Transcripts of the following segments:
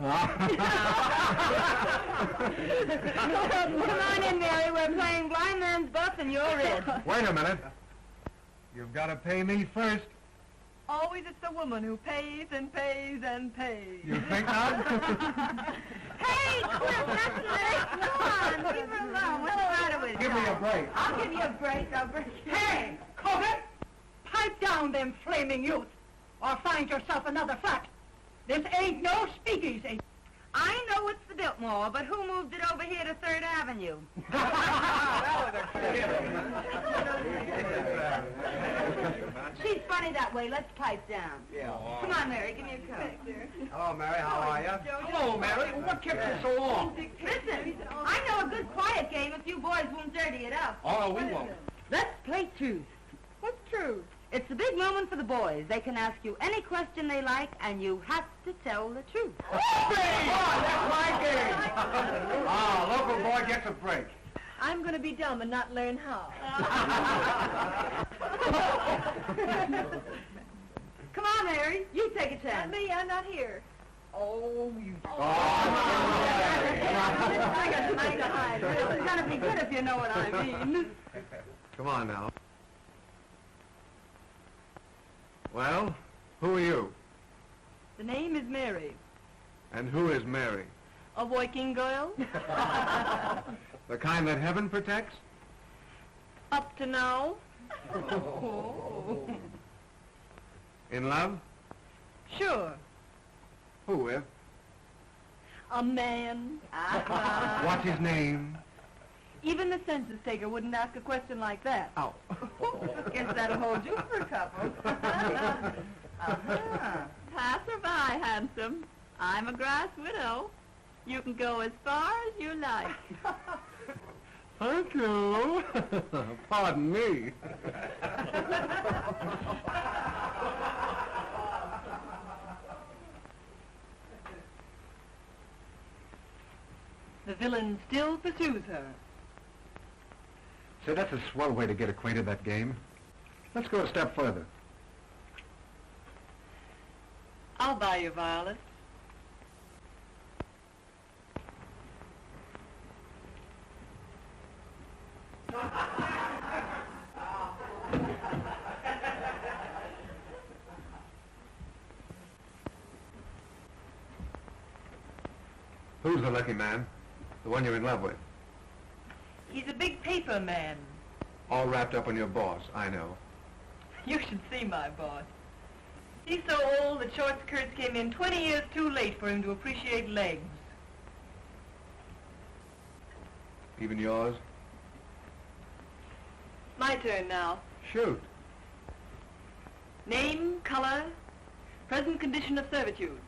Come on in, Mary. We're playing blind man's buff and you're it. Wait a minute. You've got to pay me first. Always it's the woman who pays and pays and pays. You think not? Hey, Cliff, that's Mary. Come on, leave her alone. What's the matter with you? Give me a break. I'll give you a break. I'll break you. Hey, Corbett! Pipe down them flaming youth, or find yourself another flat. This ain't no speakeasy. I know it's the Biltmore, but who moved it over here to 3rd Avenue? She's funny that way. Let's pipe down. Yeah. Come on, Mary. Give me a cup. Hello, Mary. How are you? Hello, Mary. What kept you so long? Listen, I know a good quiet game if you boys won't dirty it up. Oh, no, we won't. Let's play truth. What's true? It's a big moment for the boys. They can ask you any question they like, and you have to tell the truth. Oh, that's my game. Local boy gets a break. I'm going to be dumb and not learn how. Come on, Mary. You take a Not chance. me, I'm not here. Oh, you... I got nothing to hide. This is going to be good if you know what I mean. Come on now. Well, who are you? The name is Mary. And who is Mary? A working girl? The kind that heaven protects? Up to now? In love? Sure. Who with? A man. What's his name? Even the census taker wouldn't ask a question like that. Oh. Guess that'll hold you for a couple. Pass or by, handsome. I'm a grass widow. You can go as far as you like. Thank you. Pardon me. The villain still pursues her. Say, that's a swell way to get acquainted, that game. Let's go a step further. I'll buy you, Violet. Who's the lucky man? The one you're in love with? He's a big paper man. All wrapped up in your boss, I know. You should see my boss. He's so old that short skirts came in 20 years too late for him to appreciate legs. Even yours? My turn now. Shoot. Name, color, present condition of servitude.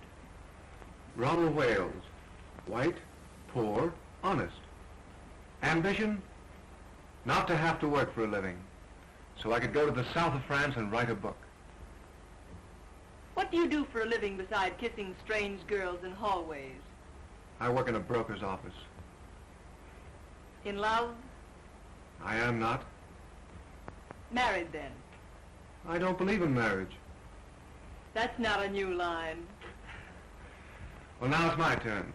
Ronald Wales. White, poor, honest. Ambition? Not to have to work for a living, so I could go to the south of France and write a book. What do you do for a living beside kissing strange girls in hallways? I work in a broker's office. In love? I am not. Married then? I don't believe in marriage. That's not a new line. Well, now it's my turn.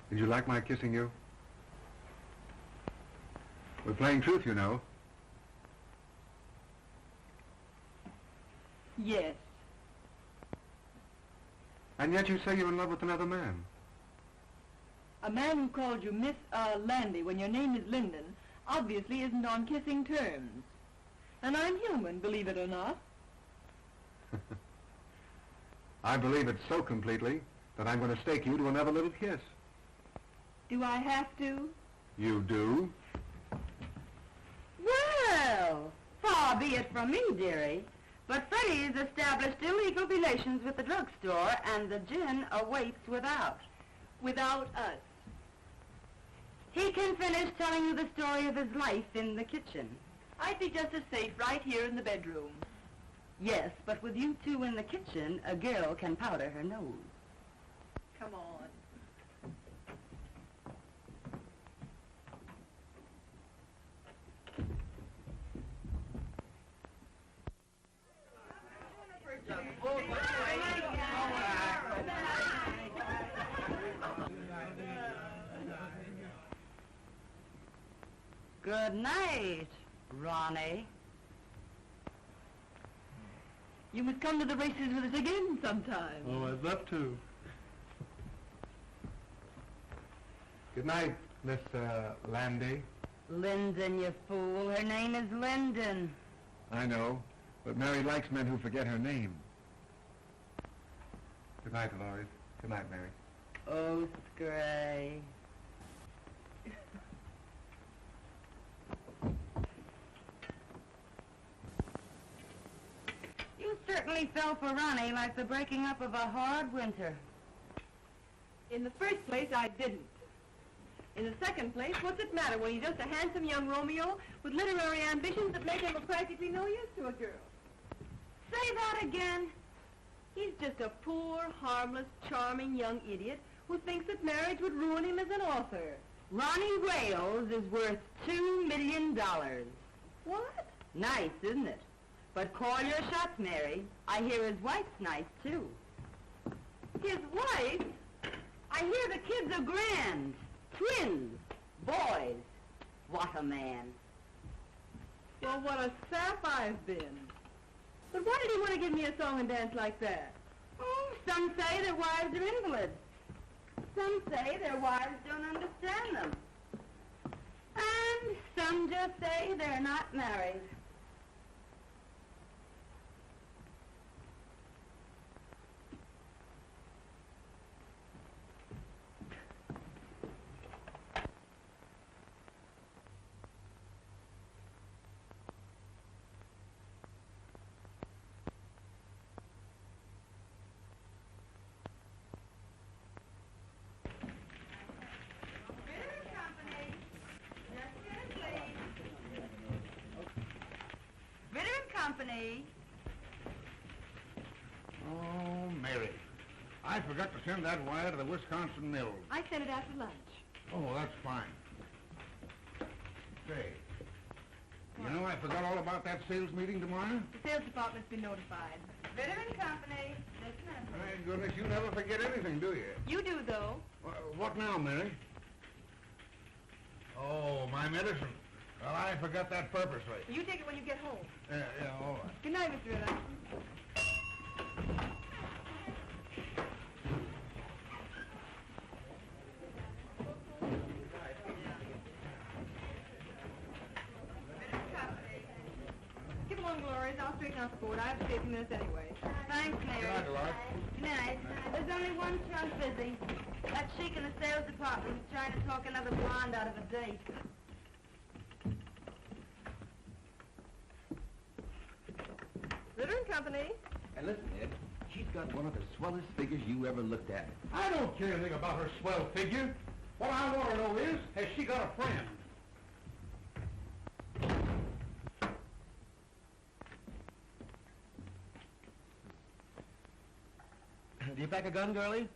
Did you like my kissing you? We're playing truth, you know. Yes. And yet you say you're in love with another man. A man who called you Miss Landy when your name is Linden obviously isn't on kissing terms. And I'm human, believe it or not. I believe it so completely that I'm going to stake you to another little kiss. Do I have to? You do? Well, far be it from me, dearie, but Freddie's established illegal relations with the drugstore, and the gin awaits without. Without us. He can finish telling you the story of his life in the kitchen. I'd be just as safe right here in the bedroom. Yes, but with you two in the kitchen, a girl can powder her nose. Come on. Good night, Ronnie. You must come to the races with us again sometime. Oh, I'd love to. Good night, Miss Landy. Linden, you fool. Her name is Linden. I know, but Mary likes men who forget her name. Good night, Dolores. Good night, Mary. Oh, Scray. You certainly fell for Ronnie like the breaking up of a hard winter. In the first place, I didn't. In the second place, what's it matter when he's just a handsome young Romeo with literary ambitions that make him of practically no use to a girl? Say that again. He's just a poor, harmless, charming young idiot who thinks that marriage would ruin him as an author. Ronnie Wales is worth $2 million. What? Nice, isn't it? But call your shots, Mary. I hear his wife's nice, too. His wife? I hear the kids are grand. Twins. Boys. What a man. Well, what a sap I've been. But why did he want to give me a song and dance like that? Oh, some say their wives are invalids. Some say their wives don't understand them. And some just say they're not married. Company. Oh, Mary. I forgot to send that wire to the Wisconsin Mills. I sent it after lunch. Oh, that's fine. Say, you know I forgot all about that sales meeting tomorrow? The sales department's been notified. Bitter and Company. Listen. My goodness, you never forget anything, do you? You do, though. What now, Mary? Oh, my medicine. Well, I forgot that purposely. You take it when you get home. Yeah, all right. Good night, Mr. Ritter. Get along, Gloria. I'll straighten out the board. I have to stay a few minutes anyway. Thanks, Mary. Good night, Dolores. Good night. There's only one trunk busy. That sheik in the sales department is trying to talk another blonde out of a date. Ritter and Company. And listen, Ed, she's got one of the swellest figures you ever looked at. I don't care anything about her swell figure. What I want to know is, has she got a friend? Do you pack a gun, girlie?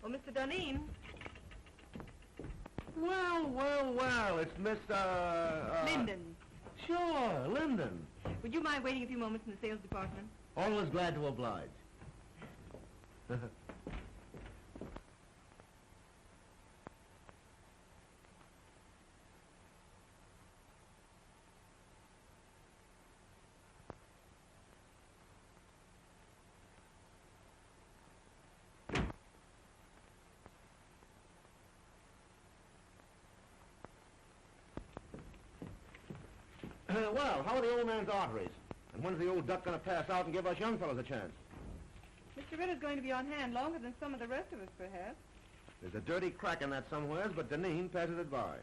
Well, Mr. Duneen. Well, it's Miss, Linden. Sure, Linden. Would you mind waiting a few moments in the sales department? Always glad to oblige. Well, how are the old man's arteries? And when's the old duck going to pass out and give us young fellows a chance? Mr. Ritter's going to be on hand longer than some of the rest of us, perhaps. There's a dirty crack in that somewheres, but Duneen passes it by.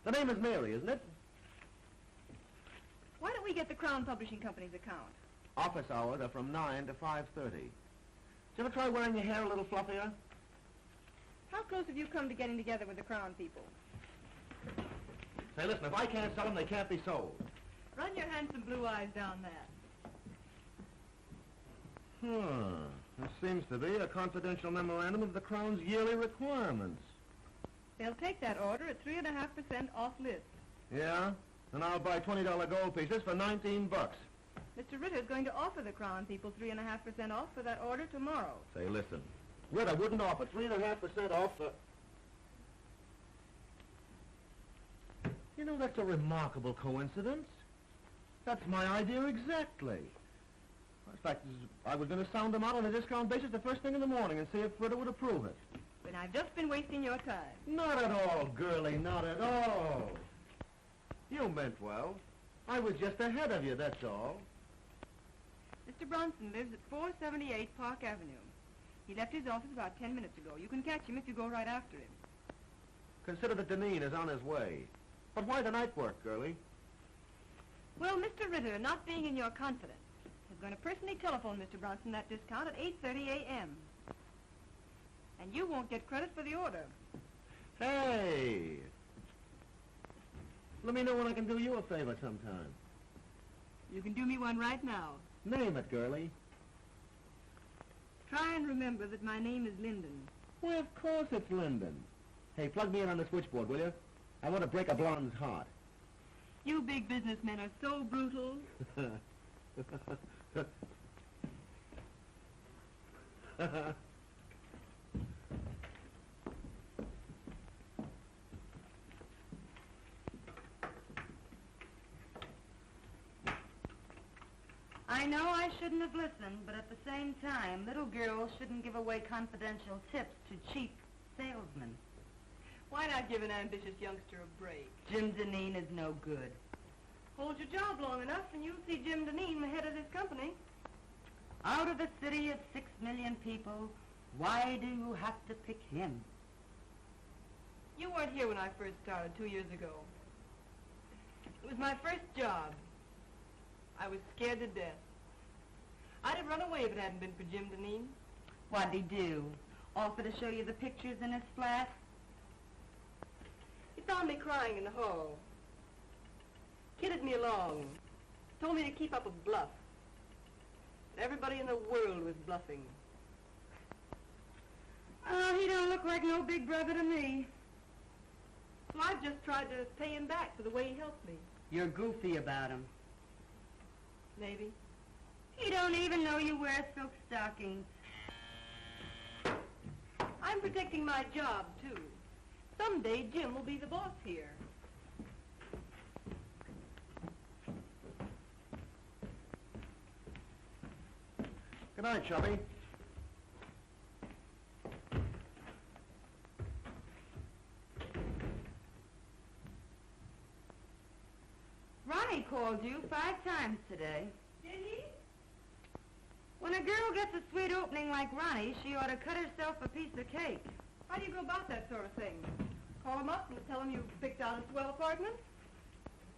The name is Mary, isn't it? Why don't we get the Crown Publishing Company's account? Office hours are from 9 to 5:30. Did you ever try wearing your hair a little fluffier? How close have you come to getting together with the Crown people? Say, listen, if I can't sell them, they can't be sold. Run your handsome blue eyes down that. There seems to be a confidential memorandum of the Crown's yearly requirements. They'll take that order at 3.5% off list. Yeah? And I'll buy $20 gold pieces for $19. Mr. Ritter's going to offer the Crown people 3.5% off for that order tomorrow. Say, listen. Ritter wouldn't offer 3.5% off for... You know, that's a remarkable coincidence. That's my idea exactly. In fact, I was going to sound them out on a discount basis the first thing in the morning and see if Ritter would approve it. But I've just been wasting your time. Not at all, girlie, not at all. You meant well. I was just ahead of you, that's all. Mr. Bronson lives at 478 Park Avenue. He left his office about 10 minutes ago. You can catch him if you go right after him. Consider that Duneen is on his way. But why the night work, girlie? Well, Mr. Ritter, not being in your confidence, is going to personally telephone Mr. Bronson that discount at 8:30 a.m. And you won't get credit for the order. Hey! Let me know when I can do you a favor sometime. You can do me one right now. Name it, girlie. Try and remember that my name is Linden. Well, of course it's Linden. Hey, plug me in on the switchboard, will you? I want to break a blonde's heart. You big businessmen are so brutal. I know I shouldn't have listened, but at the same time, little girls shouldn't give away confidential tips to cheap salesmen. Why not give an ambitious youngster a break? Jim Duneen is no good. Hold your job long enough and you'll see Jim Duneen the head of this company. Out of a city of 6 million people, why do you have to pick him? You weren't here when I first started 2 years ago. It was my first job. I was scared to death. I'd have run away if it hadn't been for Jim Duneen. What'd he do? Offer to show you the pictures in his flat? He found me crying in the hall. Kidded me along. Told me to keep up a bluff. Everybody in the world was bluffing. Oh, he don't look like no big brother to me. So I've just tried to pay him back for the way he helped me. You're goofy about him. Maybe. He don't even know you wear silk stockings. I'm protecting my job, too. Someday Jim will be the boss here. Good night, Chubby. Ronnie called you 5 times today. Did he? When a girl gets a sweet opening like Ronnie, she ought to cut herself a piece of cake. How do you go about that sort of thing? Call him up and tell him you picked out a swell apartment?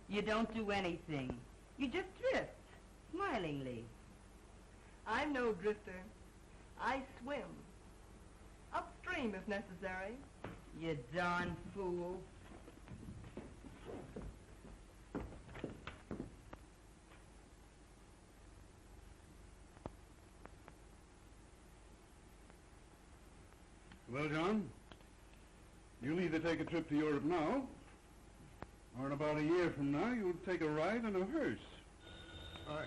You don't do anything. You just drift, smilingly. I'm no drifter. I swim. Upstream if necessary. You darn fool. Well, John, you'll either take a trip to Europe now, or in about a year from now, you'll take a ride in a hearse. Hi.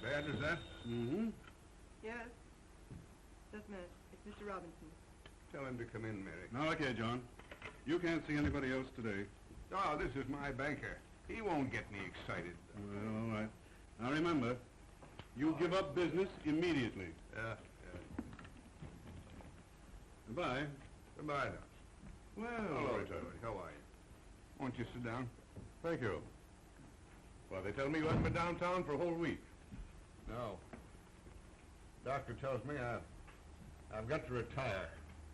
Bad as that? Mm-hmm. Yes. Just a minute. It's Mr. Robinson. Tell him to come in, Mary. Now, look here, John. You can't see anybody else today. Oh, this is my banker. He won't get me excited. Well, all right. Now, remember, you give up business immediately. Yeah. Goodbye. Goodbye now. Well, Hello, Charlie. How are you? Won't you sit down? Thank you. Well, they tell me you haven't been downtown for a whole week. No. Doctor tells me I've got to retire.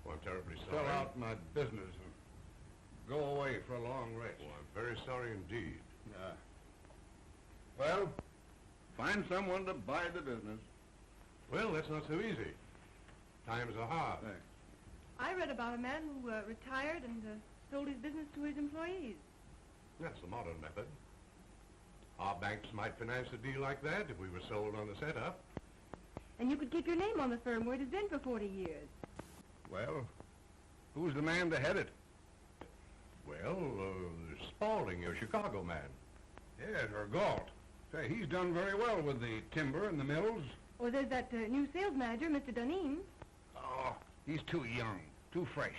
Oh, I'm terribly sorry. Sell out my business and go away for a long rest. Oh, I'm very sorry indeed. well, find someone to buy the business. Well, that's not so easy. Times are hard. Thanks. I read about a man who retired and sold his business to his employees. That's the modern method. Our banks might finance a deal like that if we were sold on the setup. And you could keep your name on the firm where it has been for 40 years. Well, who's the man to head it? Well, Spaulding, your Chicago man. Yes, or Galt. Say, he's done very well with the timber and the mills. Well, there's that new sales manager, Mr. Duneen. Oh, he's too young, too fresh.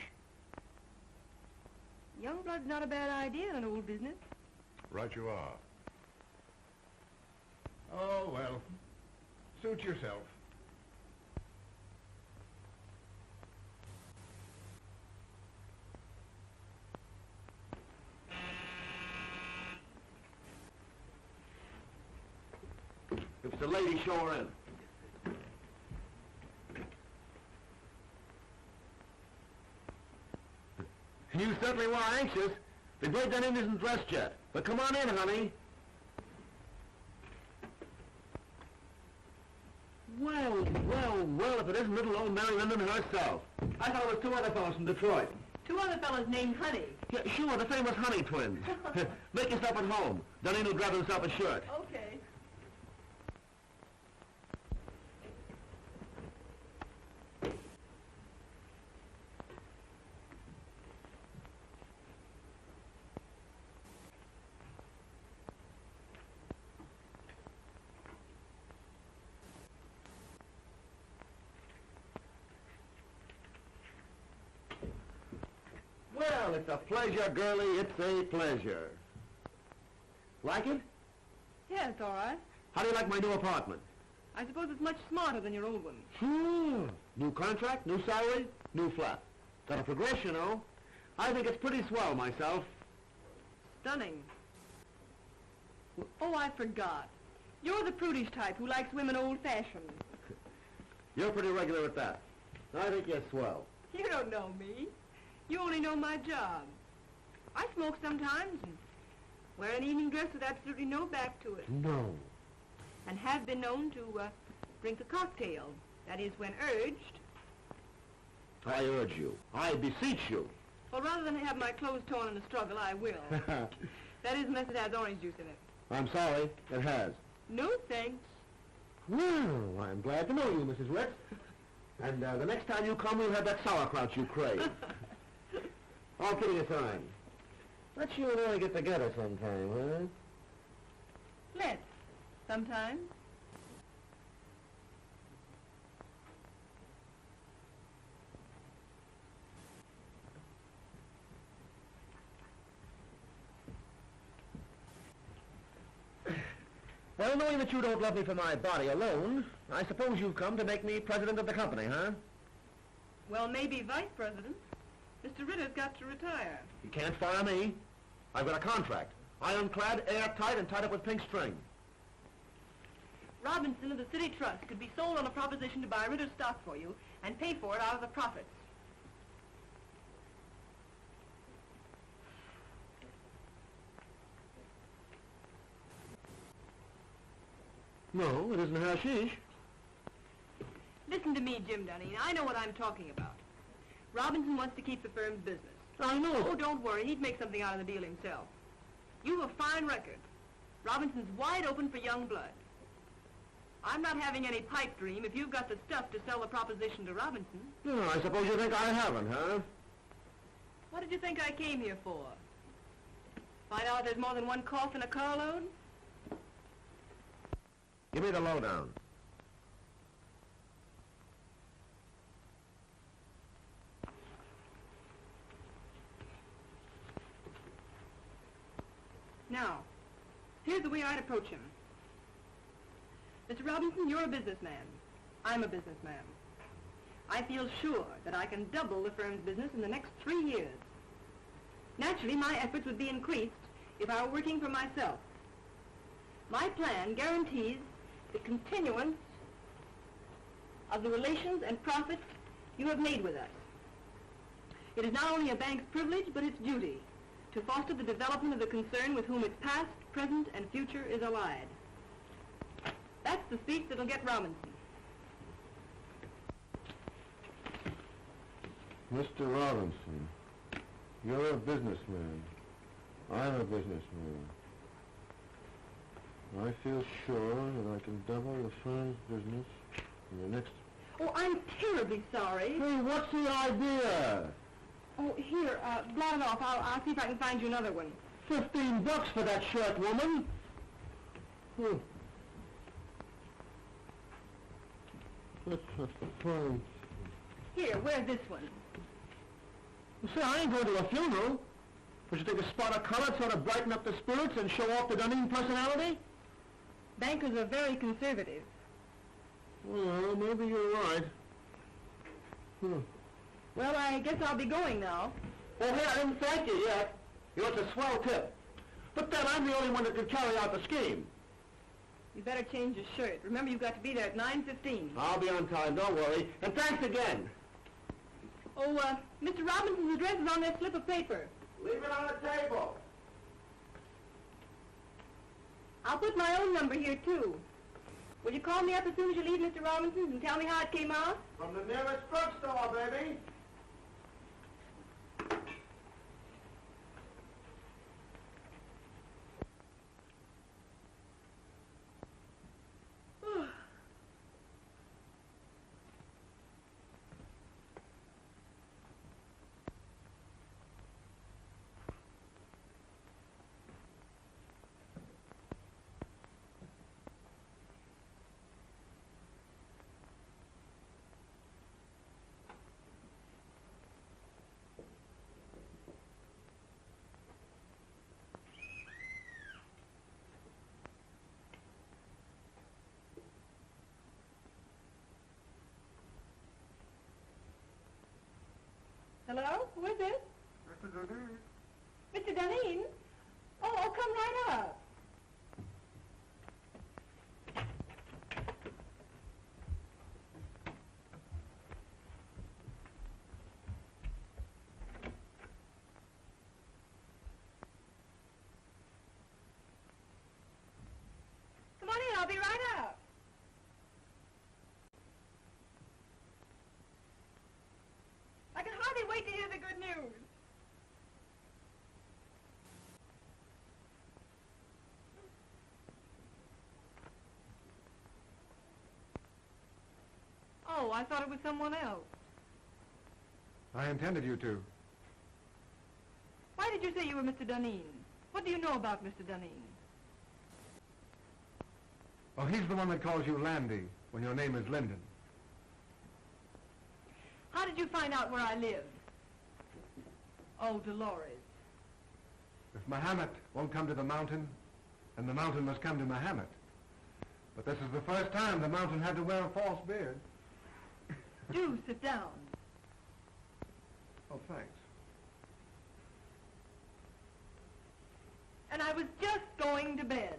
Young blood's not a bad idea in an old business. Right you are. Oh, well, suit yourself. If it's a lady, show her in. You certainly were anxious. The great Duneen isn't dressed yet. But come on in, honey. Well, well, well, if it isn't little old Mary Linden herself. I thought it was two other fellows from Detroit. Two other fellows named Honey. Yeah, sure, the famous Honey twins. Make yourself at home. Duneen will grab himself a shirt. Okay. Well, it's a pleasure, girlie. It's a pleasure. Like it? Yeah, it's all right. How do you like my new apartment? I suppose it's much smarter than your old one. Sure. New contract, new salary, new flat. Got a progression, you know. I think it's pretty swell myself. Stunning. Oh, I forgot. You're the prudish type who likes women old-fashioned. You're pretty regular at that. I think you're swell. You don't know me. You only know my job. I smoke sometimes and wear an evening dress with absolutely no back to it. No. And have been known to drink a cocktail. That is, when urged. I urge you. I beseech you. Well, rather than have my clothes torn in a struggle, I will. That is, unless it has orange juice in it. I'm sorry. It has. No thanks. Well, I'm glad to know you, Mrs. Ritz. And the next time you come, we'll have that sauerkraut you crave. All kidding aside, let's you and I get together sometime, huh? Let's. Sometime. Well, knowing that you don't love me for my body alone, I suppose you've come to make me president of the company, huh? Well, maybe vice president. Mr. Ritter's got to retire. You can't fire me. I've got a contract. Ironclad, airtight, and tied up with pink string. Robinson of the City Trust could be sold on a proposition to buy Ritter's stock for you and pay for it out of the profits. No, it isn't hashish. Listen to me, Jim Duneen. I know what I'm talking about. Robinson wants to keep the firm's business. I know. Oh, don't worry. He'd make something out of the deal himself. You've a fine record. Robinson's wide open for young blood. I'm not having any pipe dream if you've got the stuff to sell the proposition to Robinson. Oh, I suppose you think I haven't, huh? What did you think I came here for? Find out there's more than one cough in a carload? Give me the lowdown. Now, here's the way I'd approach him. Mr. Robinson, you're a businessman. I'm a businessman. I feel sure that I can double the firm's business in the next 3 years. Naturally, my efforts would be increased if I were working for myself. My plan guarantees the continuance of the relations and profits you have made with us. It is not only a bank's privilege, but its duty to foster the development of the concern with whom its past, present, and future is allied. That's the speech that'll get Robinson. Mr. Robinson, you're a businessman. I'm a businessman. I feel sure that I can double the firm's business in the next... Oh, I'm terribly sorry. Hey, what's the idea? Oh, here, blot it off. I'll see if I can find you another one. $15 for that shirt, woman. That's just a fine. Here, wear this one. You see, I ain't going to a funeral. Would you take a spot of color, sort of brighten up the spirits and show off the Duneen personality? Bankers are very conservative. Well, maybe you're right. Well, I guess I'll be going now. Oh, hey, I didn't thank you yet. You know, it's a swell tip. But then I'm the only one that could carry out the scheme. You better change your shirt. Remember, you've got to be there at 9:15. I'll be on time, don't worry. And thanks again. Oh, Mr. Robinson's address is on that slip of paper. Leave it on the table. I'll put my own number here, too. Will you call me up as soon as you leave Mr. Robinson's and tell me how it came out? From the nearest drugstore, baby. Hello? Who is it? Mr. Duneen. Mr. Duneen? Oh, come right up. Come on in, I'll be right up. I can hardly wait to hear the good news. Oh, I thought it was someone else. I intended you to. Why did you say you were Mr. Duneen? What do you know about Mr. Duneen? Oh, he's the one that calls you Landy when your name is Linden. How did you find out where I live? Oh, Dolores. If Mahomet won't come to the mountain, then the mountain must come to Mahomet. But this is the first time the mountain had to wear a false beard. Do sit down. Oh, thanks. And I was just going to bed.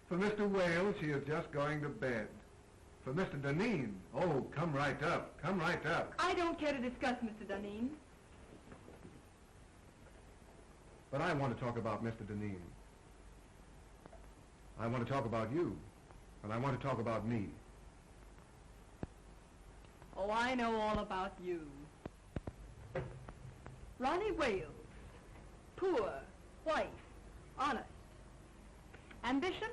For Mr. Wales, she is just going to bed. For Mr. Duneen, oh, come right up, come right up. I don't care to discuss Mr. Duneen. But I want to talk about Mr. Duneen. I want to talk about you, and I want to talk about me. Oh, I know all about you. Ronnie Wales. Poor, white, honest. Ambition?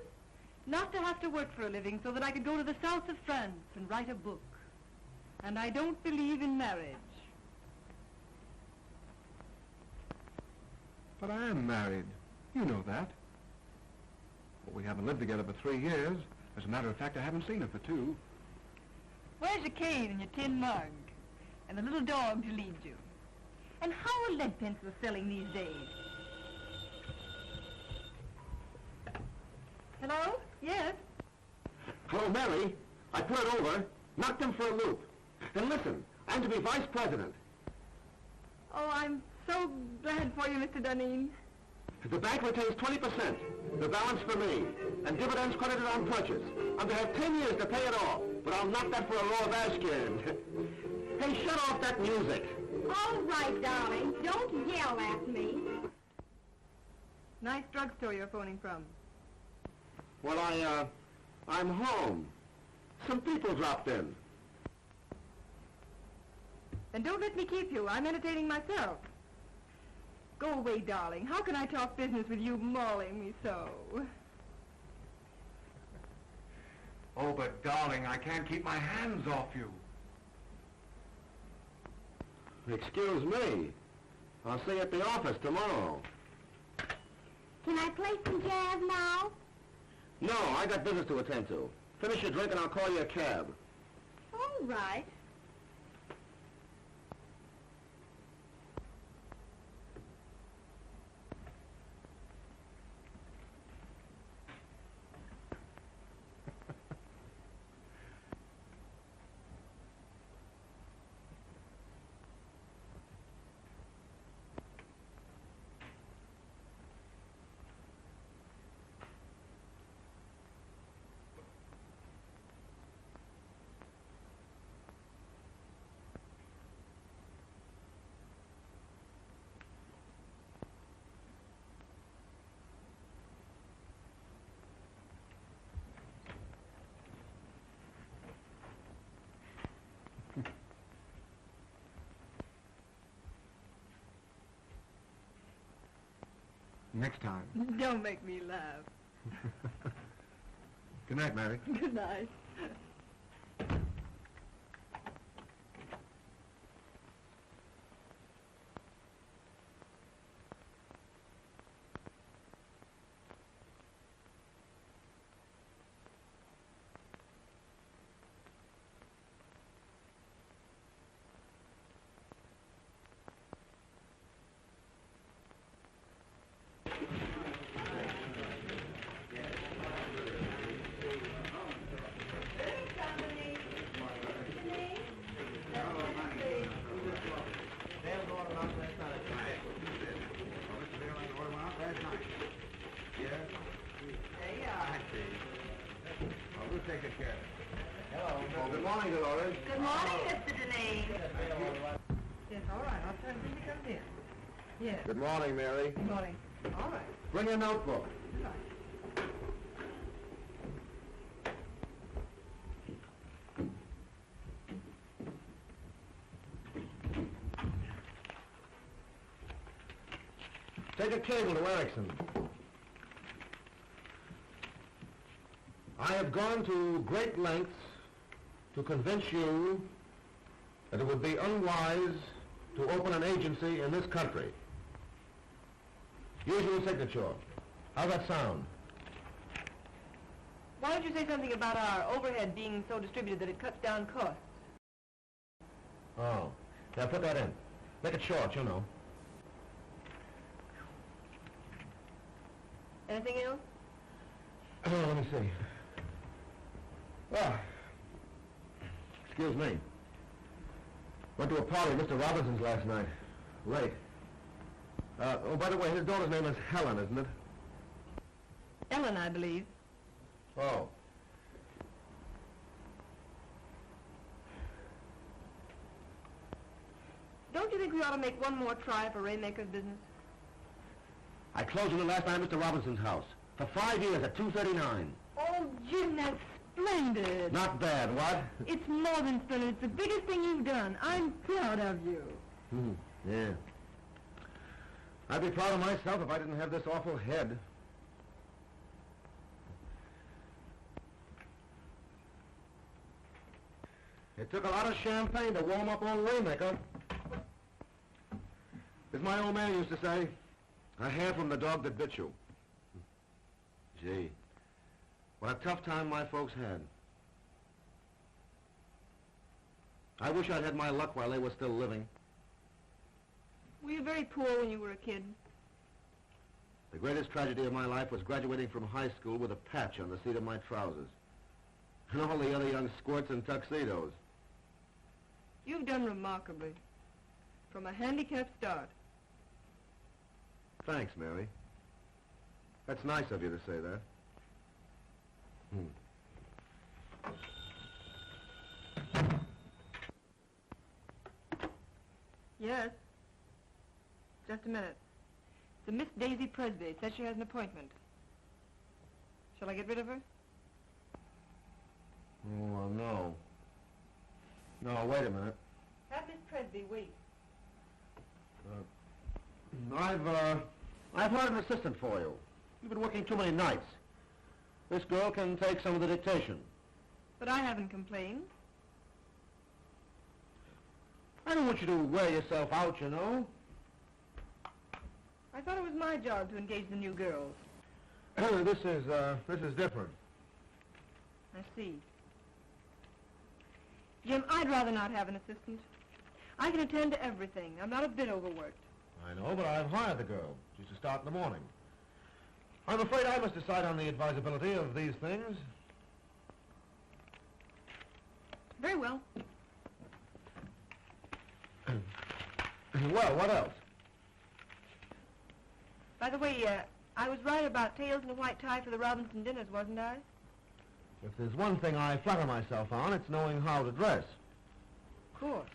Not to have to work for a living so that I could go to the south of France and write a book. And I don't believe in marriage. But I am married. You know that. Well, we haven't lived together for 3 years. As a matter of fact, I haven't seen her for 2. Where's your cane and your tin mug? And the little dog to lead you? And how are lead pencils selling these days? Hello? Yes? Hello, Mary. I put it over, knocked him for a loop. And listen, I'm to be vice president. Oh, I'm so glad for you, Mr. Duneen. The bank retains 20%, the balance for me, and dividends credited on purchase. I'm to have 10 years to pay it off, but I'll knock that for a row of Ashcan. Hey, shut off that music. All right, darling. Don't yell at me. Nice drugstore you're phoning from. Well, I'm home. Some people dropped in. Then don't let me keep you. I'm entertaining myself. Go away, darling. How can I talk business with you mauling me so? Oh, but darling, I can't keep my hands off you. Excuse me. I'll see you at the office tomorrow. Can I play some jazz now? No, I got business to attend to. Finish your drink and I'll call you a cab. All right. Next time. Don't make me laugh. Good night, Mary. Good night. Take good care. Hello. Oh, good morning, Dolores. Good morning, Mr. Duneen. Yes, all right. I'll tell him when he comes in. Yes. Good morning, Mary. Good morning. All right. Bring your notebook. Good night. Take a cable to Erickson. I have gone to great lengths to convince you that it would be unwise to open an agency in this country. Usual signature. How's that sound? Why don't you say something about our overhead being so distributed that it cuts down costs? Oh. Now put that in. Make it short, you know. Anything else? Oh, let me see. Ah. Excuse me. Went to a party at Mr. Robinson's last night. Late. Oh, by the way, his daughter's name is Helen, isn't it? Ellen, I believe. Oh. Don't you think we ought to make one more try for Raymaker's business? I closed on it last night at Mr. Robinson's house. For 5 years at $2.39. Oh, Jim, that's splendid. Not bad, what? It's more than splendid. It's the biggest thing you've done. I'm proud of you. Yeah. I'd be proud of myself if I didn't have this awful head. It took a lot of champagne to warm up old Waymaker. As my old man used to say, a hair from the dog that bit you. Gee, what a tough time my folks had. I wish I'd had my luck while they were still living. Were you very poor when you were a kid? The greatest tragedy of my life was graduating from high school with a patch on the seat of my trousers. And all the other young squirts in tuxedos. You've done remarkably. From a handicapped start. Thanks, Mary. That's nice of you to say that. Yes. Just a minute. It's a Miss Daisy Presby. It says she has an appointment. Shall I get rid of her? Oh, well, no. No, wait a minute. Have Miss Presby wait. I've hired an assistant for you. You've been working too many nights. This girl can take some of the dictation. But I haven't complained. I don't want you to wear yourself out, you know. I thought it was my job to engage the new girls. This is different. I see. Jim, I'd rather not have an assistant. I can attend to everything. I'm not a bit overworked. I know, but I've hired the girl. She's to start in the morning. I'm afraid I must decide on the advisability of these things. Very well. Well, what else? By the way, I was right about tails and a white tie for the Robinson dinners, wasn't I? If there's one thing I flatter myself on, it's knowing how to dress. Of course.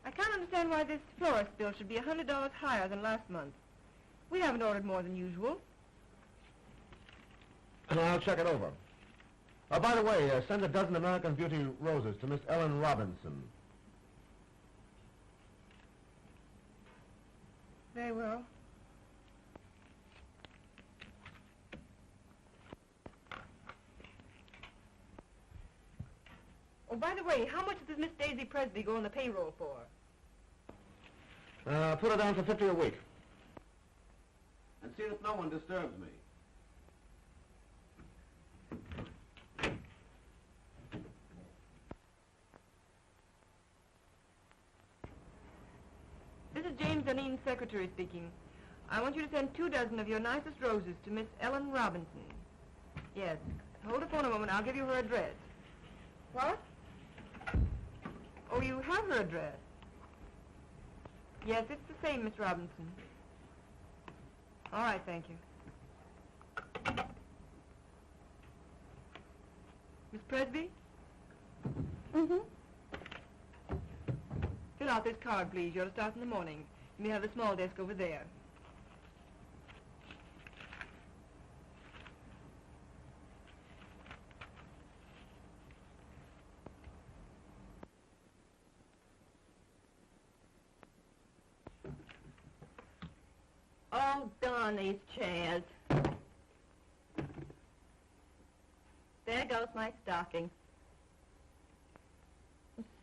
I can't understand why this florist bill should be $100 higher than last month. We haven't ordered more than usual. And I'll check it over. By the way, send a dozen American Beauty roses to Miss Ellen Robinson. Very well. Oh, by the way, how much does Miss Daisy Presby go on the payroll for? Put her down for 50 a week. And see that no one disturbs me. This is James Duneen, secretary speaking. I want you to send 2 dozen of your nicest roses to Miss Ellen Robinson. Yes. Hold the phone a moment. I'll give you her address. What? Oh, you have her address. Yes, it's the same, Miss Robinson. All right, thank you. Miss Presby? Mm-hmm. Fill out this card, please. You're to start in the morning. You may have the small desk over there. Oh, darn these chairs. There goes my stocking.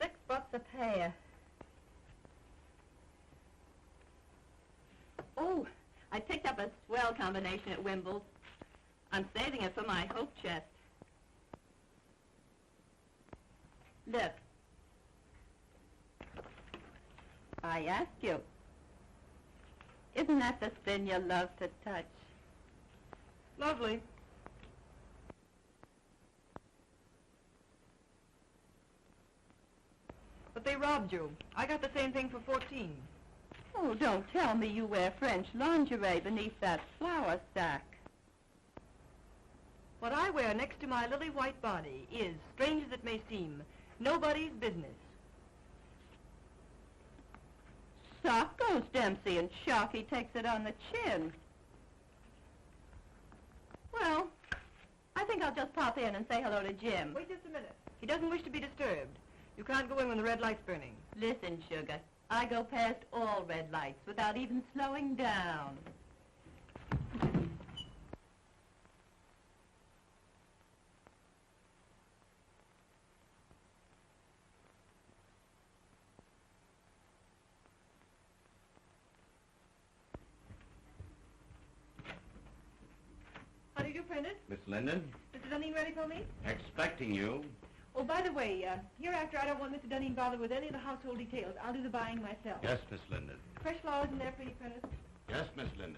$6 a pair. Oh, I picked up a swell combination at Wimble's. I'm saving it for my hope chest. Look. I ask you. Isn't that the thin you love to touch? Lovely. But they robbed you. I got the same thing for 14. Oh, don't tell me you wear French lingerie beneath that flour sack. What I wear next to my lily white body is, strange as it may seem, nobody's business. Sock goes Dempsey, and Sharky takes it on the chin. Well, I think I'll just pop in and say hello to Jim. Wait just a minute. He doesn't wish to be disturbed. You can't go in when the red light's burning. Listen, sugar, I go past all red lights without even slowing down. How do you do, Prentice? Miss Linden, Mr. Duneen ready for me? expecting you. Oh, by the way, hereafter I don't want Mr. Duneen bothered with any of the household details. I'll do the buying myself. Yes, Miss Linden. Fresh flowers in there for you, Prentice. Yes, Miss Linden.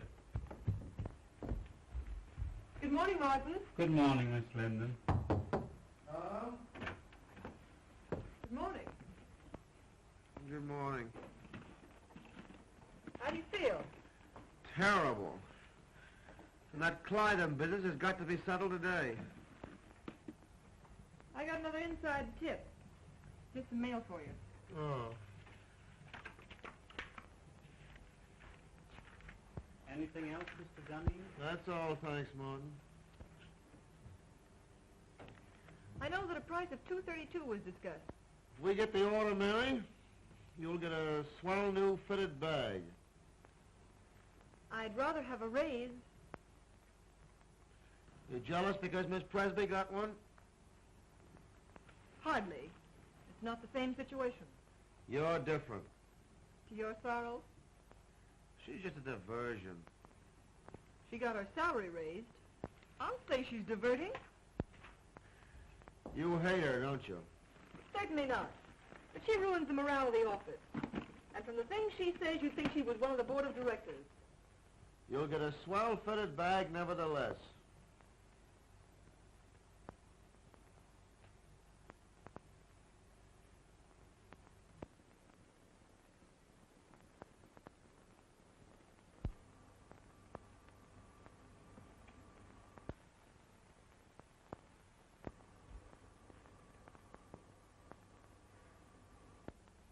Good morning, Martin. Good morning, Miss Linden. Good morning. Good morning. How do you feel? Terrible. And that Clyden business has got to be settled today. I got another inside tip. Here's some mail for you. Oh. Anything else, Mr. Duneen? That's all, thanks, Martin. I know that a price of $232 was discussed. If we get the order, Mary, you'll get a swell new fitted bag. I'd rather have a raise. You jealous because Miss Presby got one? Hardly. It's not the same situation. You're different. To your sorrow? She's just a diversion. She got her salary raised. I'll say she's diverting. You hate her, don't you? Certainly not. But she ruins the morale of the office. And from the things she says, you'd think she was one of the board of directors. You'll get a swell-fitted bag nevertheless.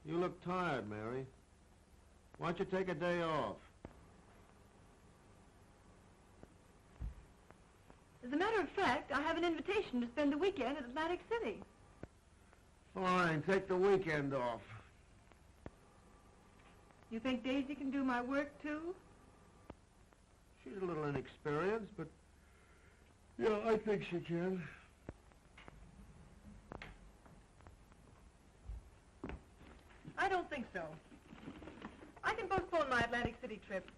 You look tired, Mary. Why don't you take a day off? As a matter of fact, I have an invitation to spend the weekend at Atlantic City. Fine, take the weekend off. You think Daisy can do my work, too? She's a little inexperienced, but... yeah, I think she can. I don't think so. I can postpone my Atlantic City trip.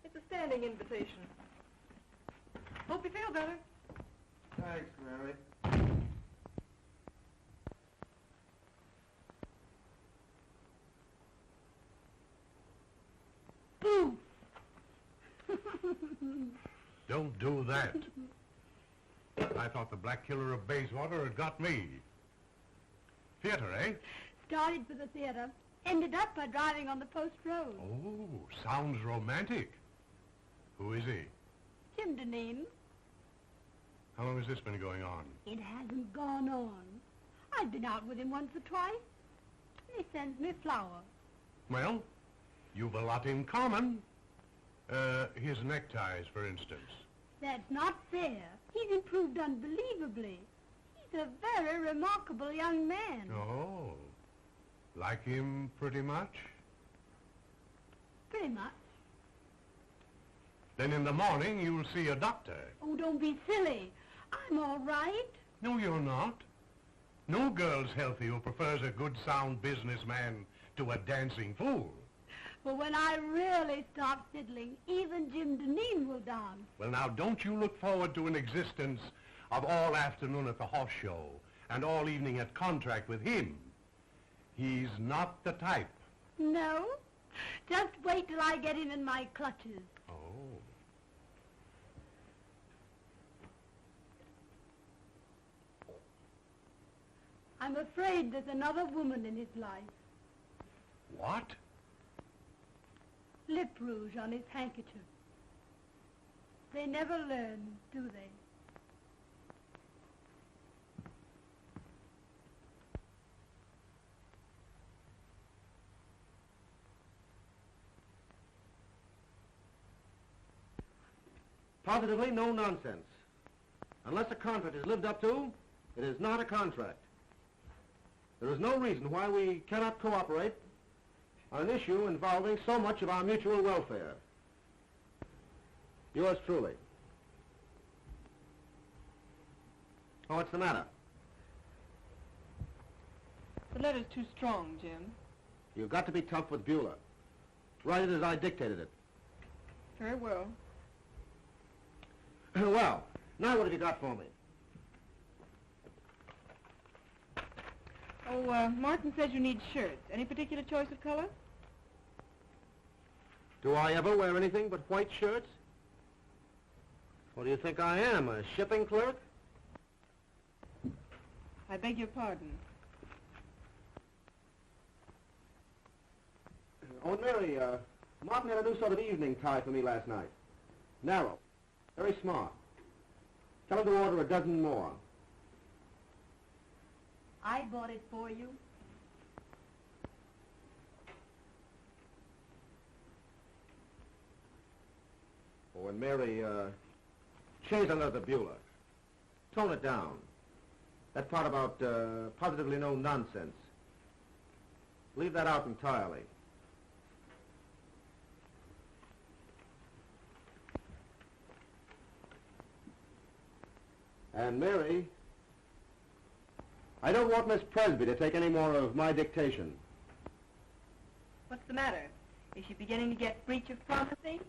It's a standing invitation. Hope you feel better. Thanks, Mary. Boo! Don't do that. I thought the Black Killer of Bayswater had got me. Theater, eh? Started for the theater. Ended up by driving on the post road. Oh, sounds romantic. Who is he? Jim Duneen. How long has this been going on? It hasn't gone on. I've been out with him once or twice. He sends me flowers. Well, you've a lot in common. His neckties, for instance. That's not fair. He's improved unbelievably. He's a very remarkable young man. Oh, like him pretty much? Pretty much. Then in the morning you'll see a doctor. Oh, don't be silly. I'm all right. No, you're not. No girl's healthy who prefers a good, sound businessman to a dancing fool. But when I really start fiddling, even Jim Duneen will dance. Well, now, don't you look forward to an existence of all afternoon at the horse show and all evening at contract with him. He's not the type. No? Just wait till I get him in my clutches. Oh. I'm afraid there's another woman in his life. What? Lip rouge on his handkerchief. They never learn, do they? Positively no nonsense. Unless a contract is lived up to, it is not a contract. There is no reason why we cannot cooperate on an issue involving so much of our mutual welfare. Yours truly. Oh, what's the matter? The letter's too strong, Jim. You've got to be tough with Beulah. Write it as I dictated it. Very well. Well, now what have you got for me? Oh, Martin says you need shirts. Any particular choice of color? Do I ever wear anything but white shirts? What do you think I am, a shipping clerk? I beg your pardon. Oh, Mary, Martin had a new sort of evening tie for me last night. Narrow. Very smart. Tell him to order a dozen more. I bought it for you. Oh, and Mary, change another Beulah. Tone it down. That part about positively no nonsense. Leave that out entirely. And Mary, I don't want Miss Presby to take any more of my dictation. What's the matter? Is she beginning to get breach of promising?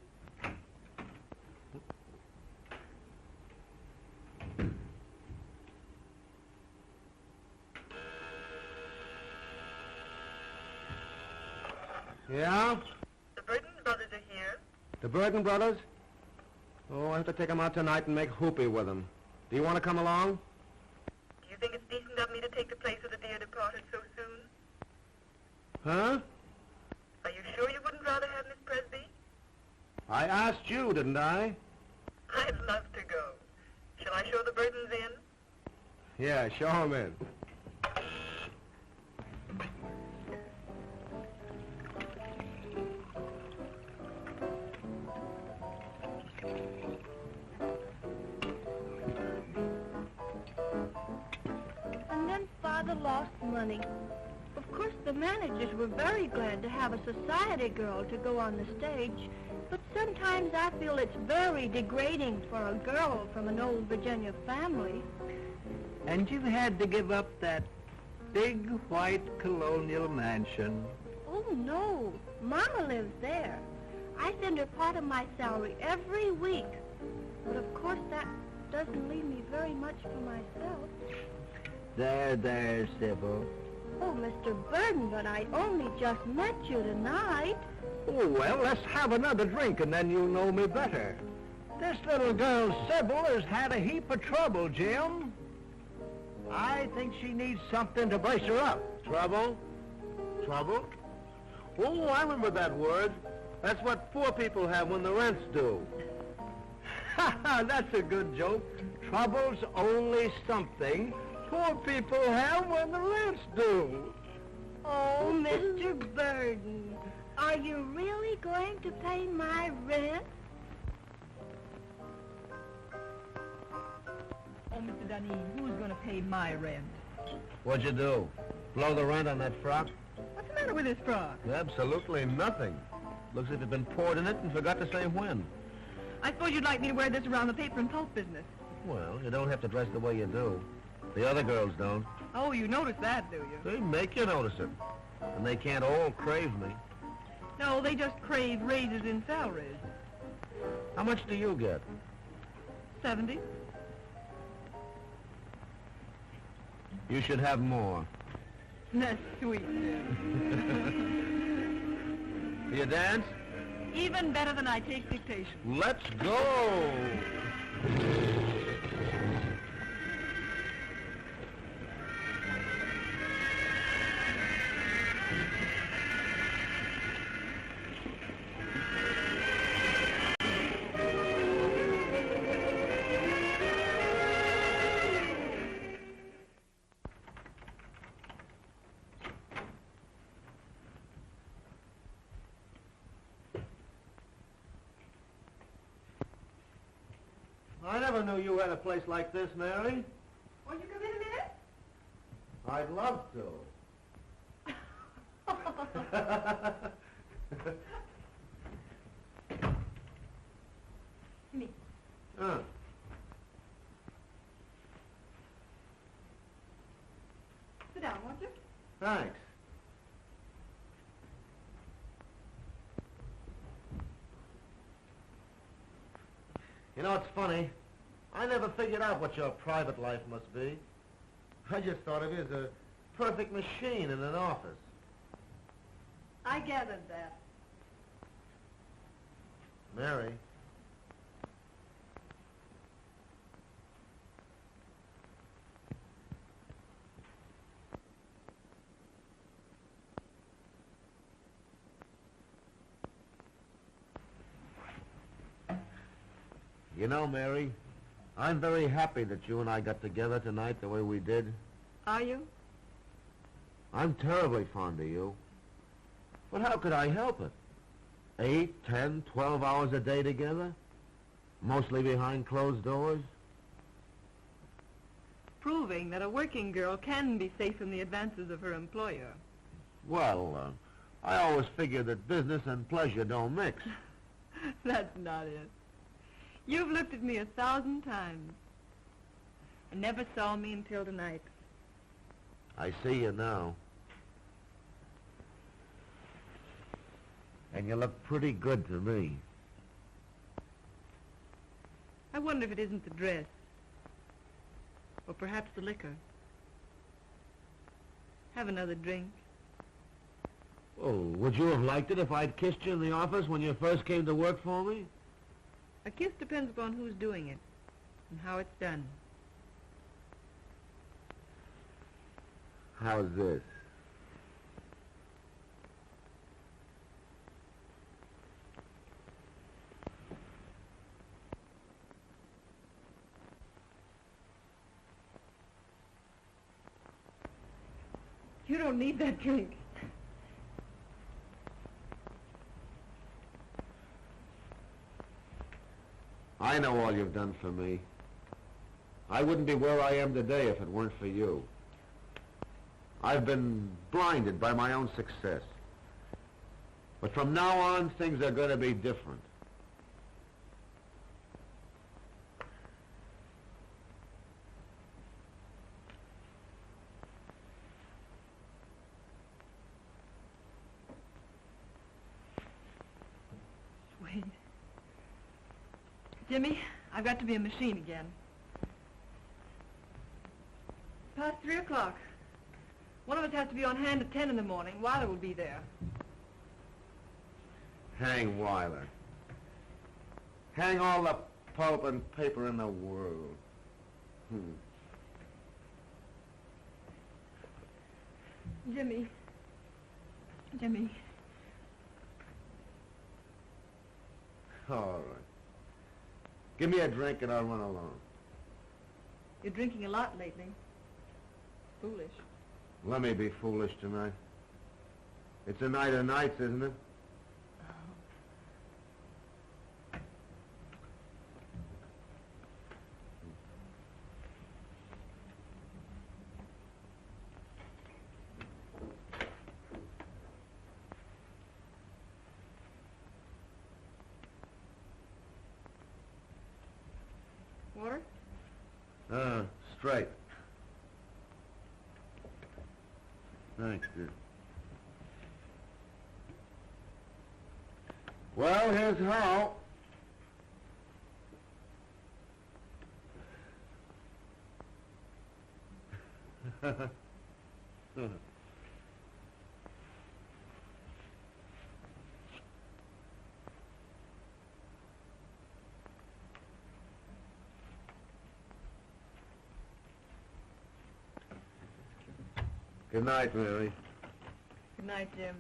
Yeah? The Burton brothers are here. The Burton brothers? Oh, I have to take them out tonight and make hoopy with them. Do you want to come along? Do you think it's decent of me to take the place of the dear departed so soon? Huh? Are you sure you wouldn't rather have Miss Presby? I asked you, didn't I? I'd love to go. Shall I show the Burtons in? Yeah, show 'em in. And then Father lost money. Of course, the managers were very glad to have a society girl to go on the stage, but sometimes I feel it's very degrading for a girl from an old Virginia family. And you had to give up that big white colonial mansion. Oh, no. Mama lives there. I send her part of my salary every week. But of course, that doesn't leave me very much for myself. There, Sybil. Oh, Mr. Burton, but I only just met you tonight. Oh, well, let's have another drink and then you'll know me better. This little girl, Sybil, has had a heap of trouble, Jim. I think she needs something to brace her up. Trouble? Trouble? Oh, I remember that word. That's what poor people have when the rent's due. Ha ha, that's a good joke. Trouble's only something poor people have when the rent's due. Oh, Mr. Burton, are you really going to pay my rent? Oh, Mr. Duneen, who's going to pay my rent? What'd you do? Blow the rent on that frock? What's the matter with this frock? Absolutely nothing. Looks as if it'd been poured in it and forgot to say when. I suppose you'd like me to wear this around the paper and pulp business. Well, you don't have to dress the way you do. The other girls don't. Oh, you notice that, do you? They make you notice it. And they can't all crave me. No, they just crave raises in salaries. How much do you get? 70. You should have more. That's sweet. You dance? Even better than I take dictation. Let's go! I never knew you had a place like this, Mary. Won't you come in a minute? I'd love to. Me. Huh. Sit down, won't you? Thanks. You know, it's funny. I never figured out what your private life must be. I just thought of you as a perfect machine in an office. I gathered that. Mary. You know, Mary, I'm very happy that you and I got together tonight the way we did. Are you? I'm terribly fond of you. But how could I help it? 8, 10, 12 hours a day together? Mostly behind closed doors? Proving that a working girl can be safe from the advances of her employer. Well, I always figured that business and pleasure don't mix. That's not it. You've looked at me 1,000 times and never saw me until tonight. I see you now. And you look pretty good to me. I wonder if it isn't the dress. Or perhaps the liquor. Have another drink. Oh, would you have liked it if I'd kissed you in the office when you first came to work for me? A kiss depends upon who's doing it and how it's done. How's this? You don't need that drink. I know all you've done for me. I wouldn't be where I am today if it weren't for you. I've been blinded by my own success. But from now on, things are going to be different. Sweet. Jimmy, I've got to be a machine again. Past 3 o'clock. One of us has to be on hand at 10 in the morning. Weiler will be there. Hang Weiler. Hang all the pulp and paper in the world. Jimmy. Jimmy. All right. Give me a drink and I'll run along. You're drinking a lot lately. Foolish. Let me be foolish tonight. It's a night of nights, isn't it? Water? Straight. Thanks, dear. Well, here's how. Good night, Mary. Good night, Jim.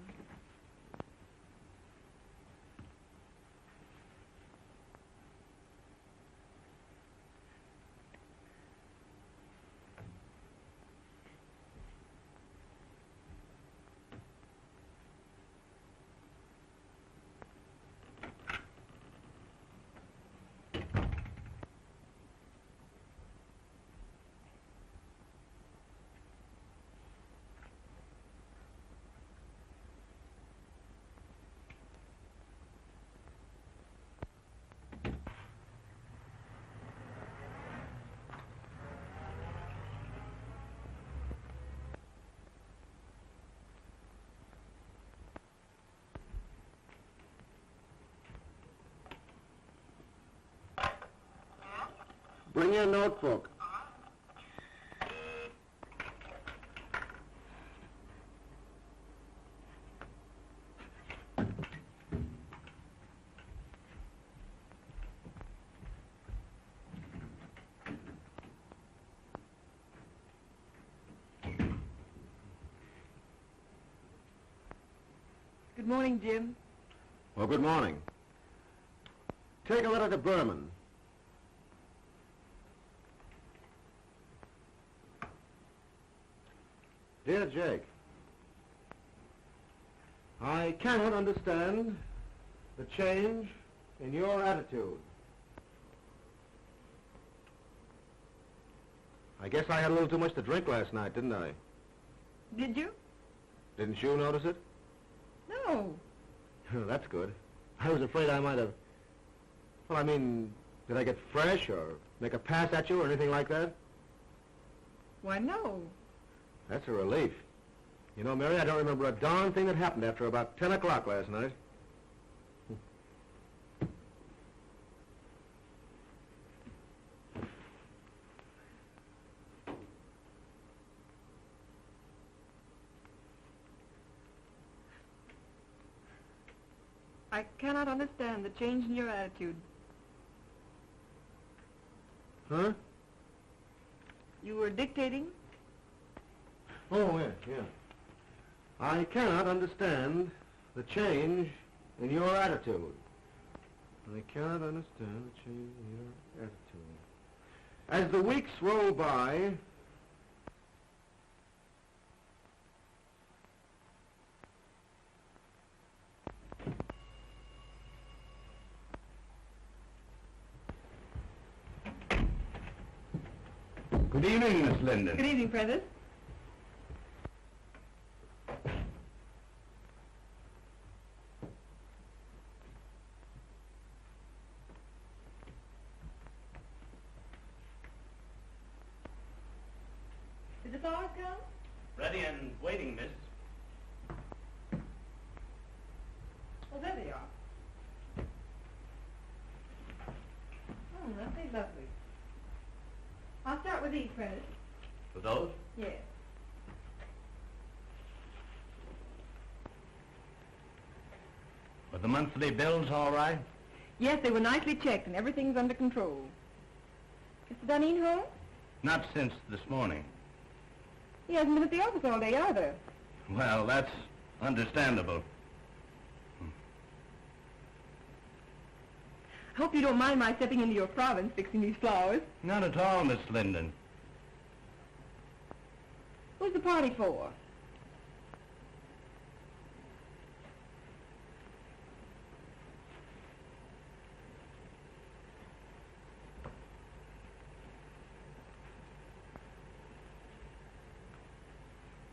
Bring your notebook. Good morning, Jim. Well, good morning. Take a letter to Berman. Dear Jake, I cannot understand the change in your attitude. I guess I had a little too much to drink last night, didn't I? Did you? Didn't you notice it? No. That's good. I was afraid I might have... Well, I mean, did I get fresh or make a pass at you or anything like that? Why, no. That's a relief. You know, Mary, I don't remember a darn thing that happened after about 10 o'clock last night. I cannot understand the change in your attitude. Huh? You were dictating? Oh, yeah. I cannot understand the change in your attitude. I cannot understand the change in your attitude. As the weeks roll by, Good evening, Miss Linden. Good evening, Prentice. Did the flowers come? ready and waiting, miss. Oh, there they are. Oh, aren't they lovely? I'll start with these, Prentice. For those? Yes. Are the monthly bills all right? Yes, they were nicely checked and everything's under control. Mr. Duneen home? Not since this morning. He hasn't been at the office all day either. Well, that's understandable. I hope you don't mind my stepping into your province fixing these flowers. Not at all, Miss Linden. Who's the party for?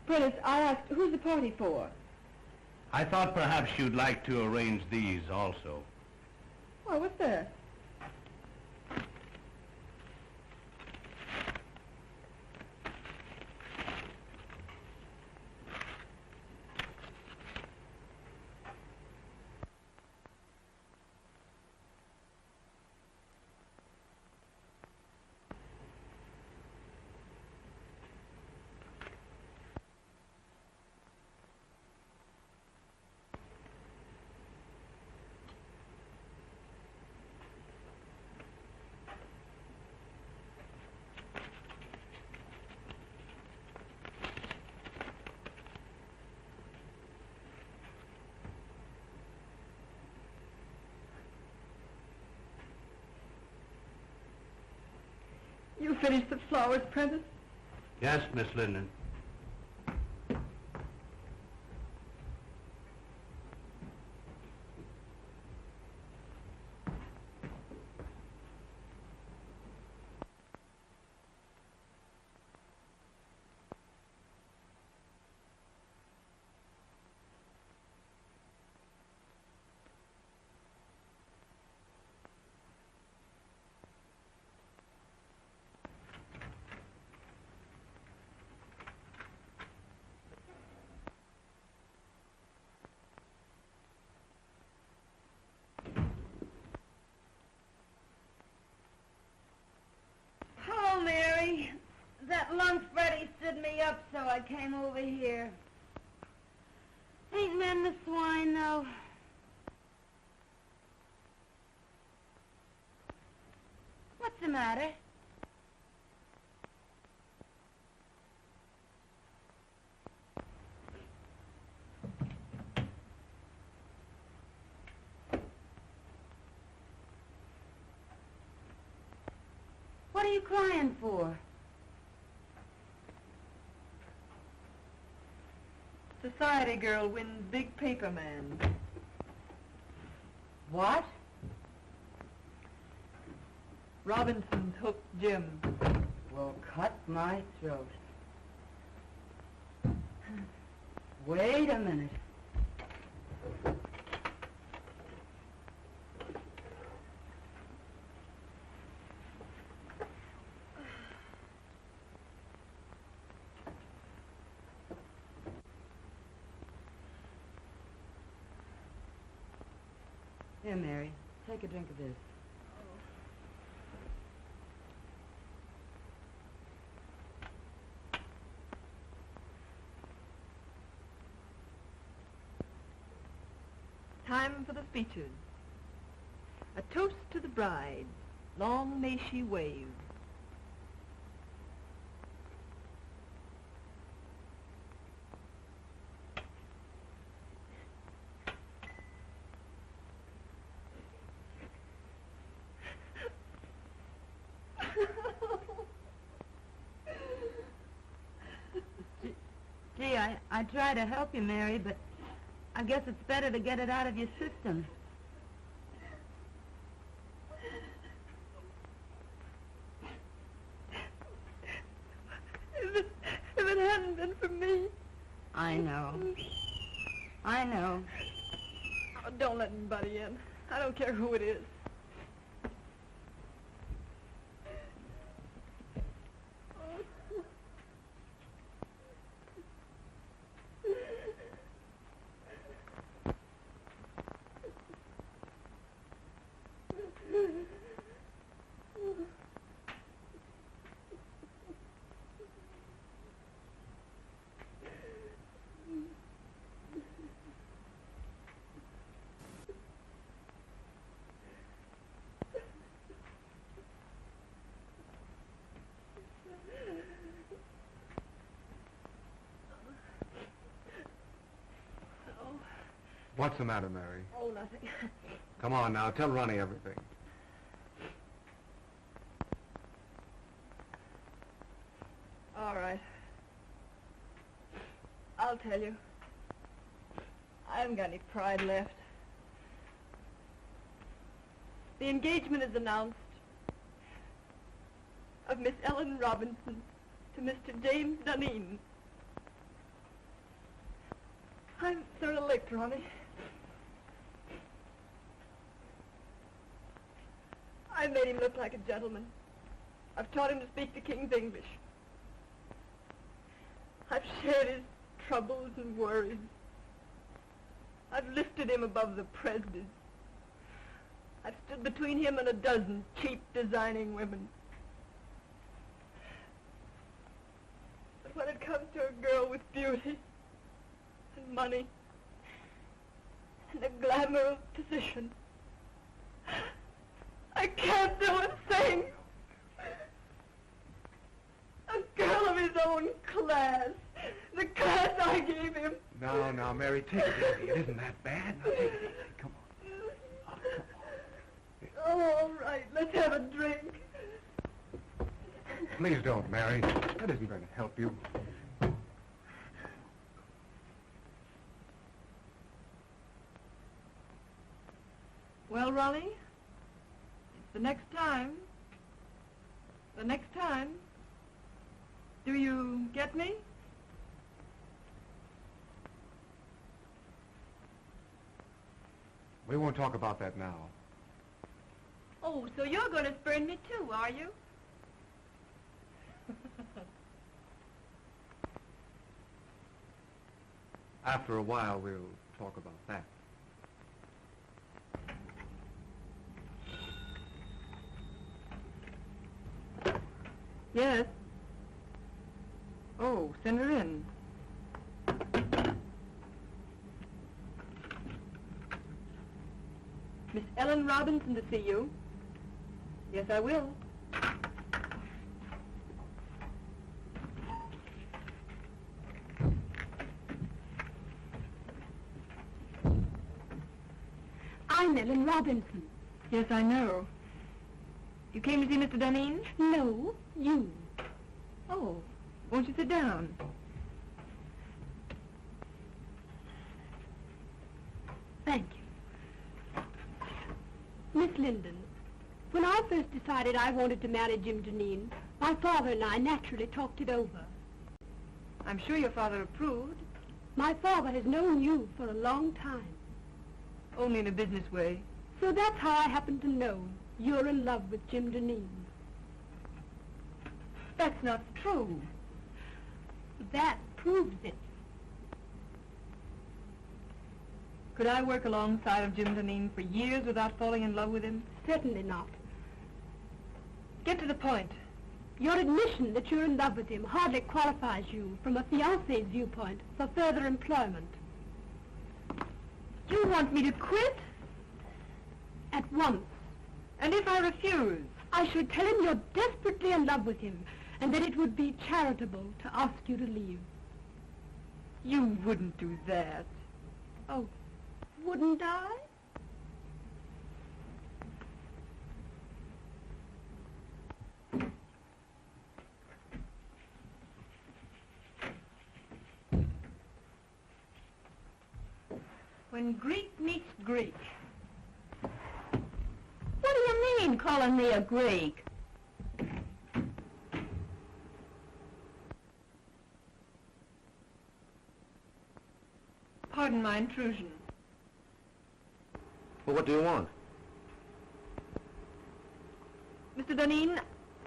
Prentice, I asked, who's the party for? I thought perhaps you'd like to arrange these also. Why, what's that? You finished the flowers, Prentice? Yes, Miss Linden. Oh, Mary, that lunch Freddie stood me up, so I came over here. Ain't men the swine, though? What's the matter? What are you crying for? Society girl wins big paper man. What? Robinson's hooked Jim. Well, cut my throat. Wait a minute. Here, Mary, take a drink of this. time for the speeches. A toast to the bride. Long may she wave. Gee, I try to help you, Mary, but I guess it's better to get it out of your system. If it hadn't been for me... I know. I know. Oh, don't let anybody in. I don't care who it is. What's the matter, Mary? Oh, nothing. Come on now, tell Ronnie everything. All right. I'll tell you. I haven't got any pride left. The engagement is announced of Miss Ellen Robinson to Mr. James Duneen. I'm sort of licked, Ronnie. I've made him look like a gentleman. I've taught him to speak the King's English. I've shared his troubles and worries. I've lifted him above the prejudice. I've stood between him and a dozen cheap designing women. But when it comes to a girl with beauty and money and the glamour of position, I can't do a thing. A girl of his own class. The class I gave him. Now, Mary, take it easy. It isn't that bad. Now, take it easy. Come on. Oh, come on. Oh, all right. Let's have a drink. Please don't, Mary. That isn't going to help you. Well, Ronnie, the next time. The next time. Do you get me? We won't talk about that now. Oh, so you're going to spurn me too, are you? After a while, we'll talk about that. Yes. Oh, send her in. Miss Ellen Robinson to see you. Yes, I will. I'm Ellen Robinson. Yes, I know. You came to see Mr. Duneen? No, you. Oh, won't you sit down? Thank you. Miss Linden, when I first decided I wanted to marry Jim Duneen, my father and I naturally talked it over. I'm sure your father approved. My father has known you for a long time. Only in a business way. So that's how I happen to know you're in love with Jim Duneen. That's not true. That proves it. Could I work alongside of Jim Duneen for years without falling in love with him? Certainly not. Get to the point. Your admission that you're in love with him hardly qualifies you, from a fiancé's viewpoint, for further employment. You want me to quit? At once. And if I refuse? I should tell him you're desperately in love with him, and that it would be charitable to ask you to leave. You wouldn't do that. Oh, wouldn't I? When Greek meets Greek. What do you mean, calling me a Greek? Pardon my intrusion. Well, what do you want? Mr. Duneen,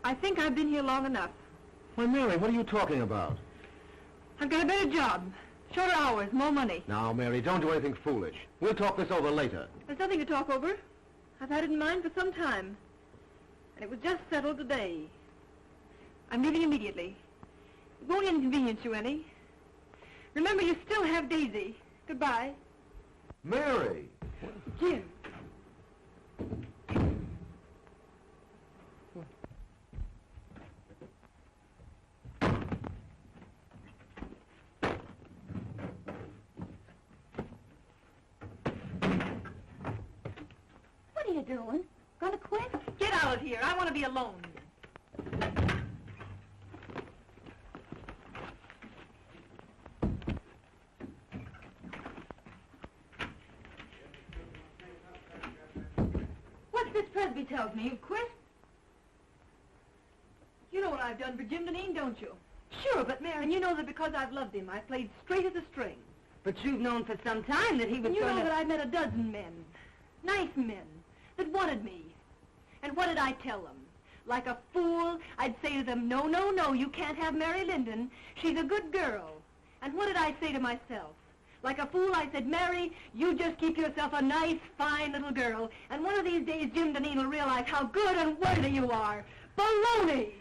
I think I've been here long enough. Why, Mary, what are you talking about? I've got a better job. Shorter hours, more money. Now, Mary, don't do anything foolish. We'll talk this over later. There's nothing to talk over. I've had it in mind for some time. And it was just settled today. I'm leaving immediately. It won't inconvenience you any. Remember, you still have Daisy. Goodbye. Mary! Jim. What are you doing? Gonna quit? Get out of here. I want to be alone. What's this Presby tells me? You've quit? You know what I've done for Jim Duneen, don't you? Sure, but Mary, and you know that because I've loved him, I've played straight as a string. But you've known for some time that he was And you going know to... that I've met a dozen men, nice men, that wanted me. And what did I tell them? Like a fool, I'd say to them, no, no, no, you can't have Mary Linden. She's a good girl. And what did I say to myself? Like a fool, I said, Mary, you just keep yourself a nice, fine little girl. And one of these days, Jim Duneen will realize how good and worthy you are. Baloney!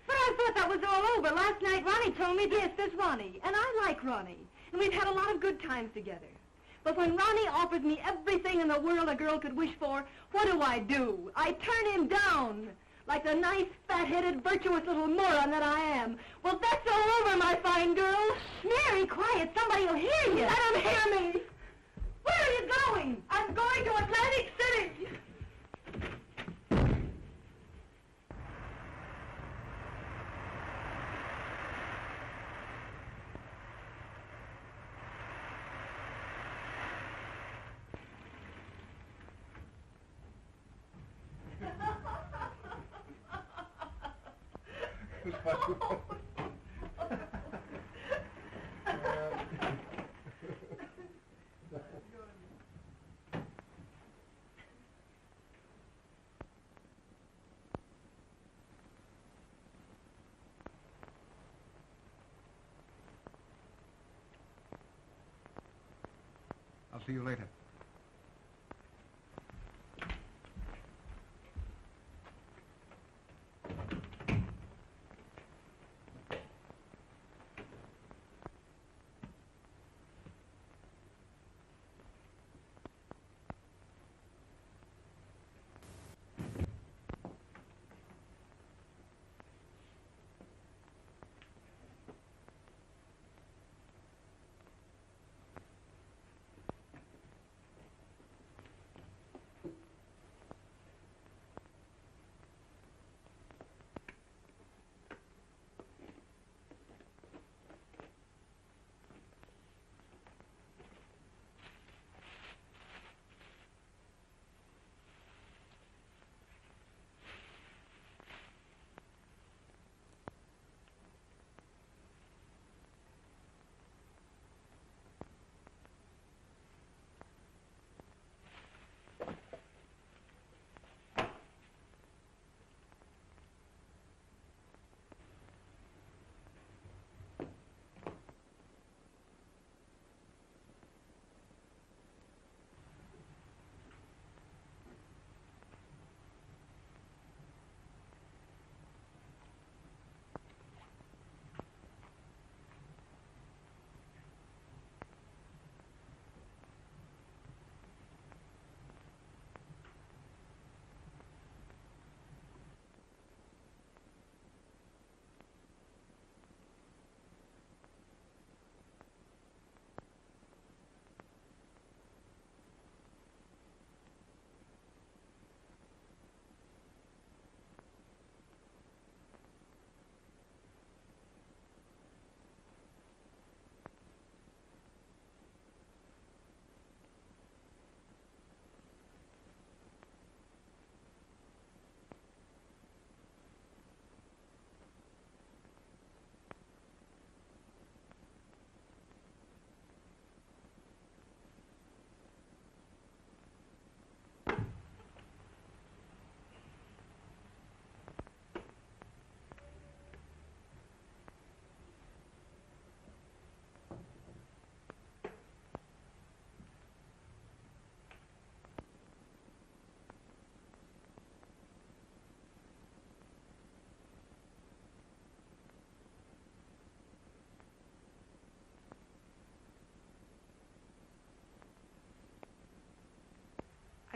But I thought that was all over. Last night, Ronnie told me, yes, there's Ronnie. And I like Ronnie. And we've had a lot of good times together. But when Ronnie offers me everything in the world a girl could wish for, what do? I turn him down. Like the nice, fat-headed, virtuous little moron that I am. Well, that's all over, my fine girl. Mary, quiet. Somebody will hear you. Let him hear me. Where are you going? I'm going to Atlantic City. I'll see you later.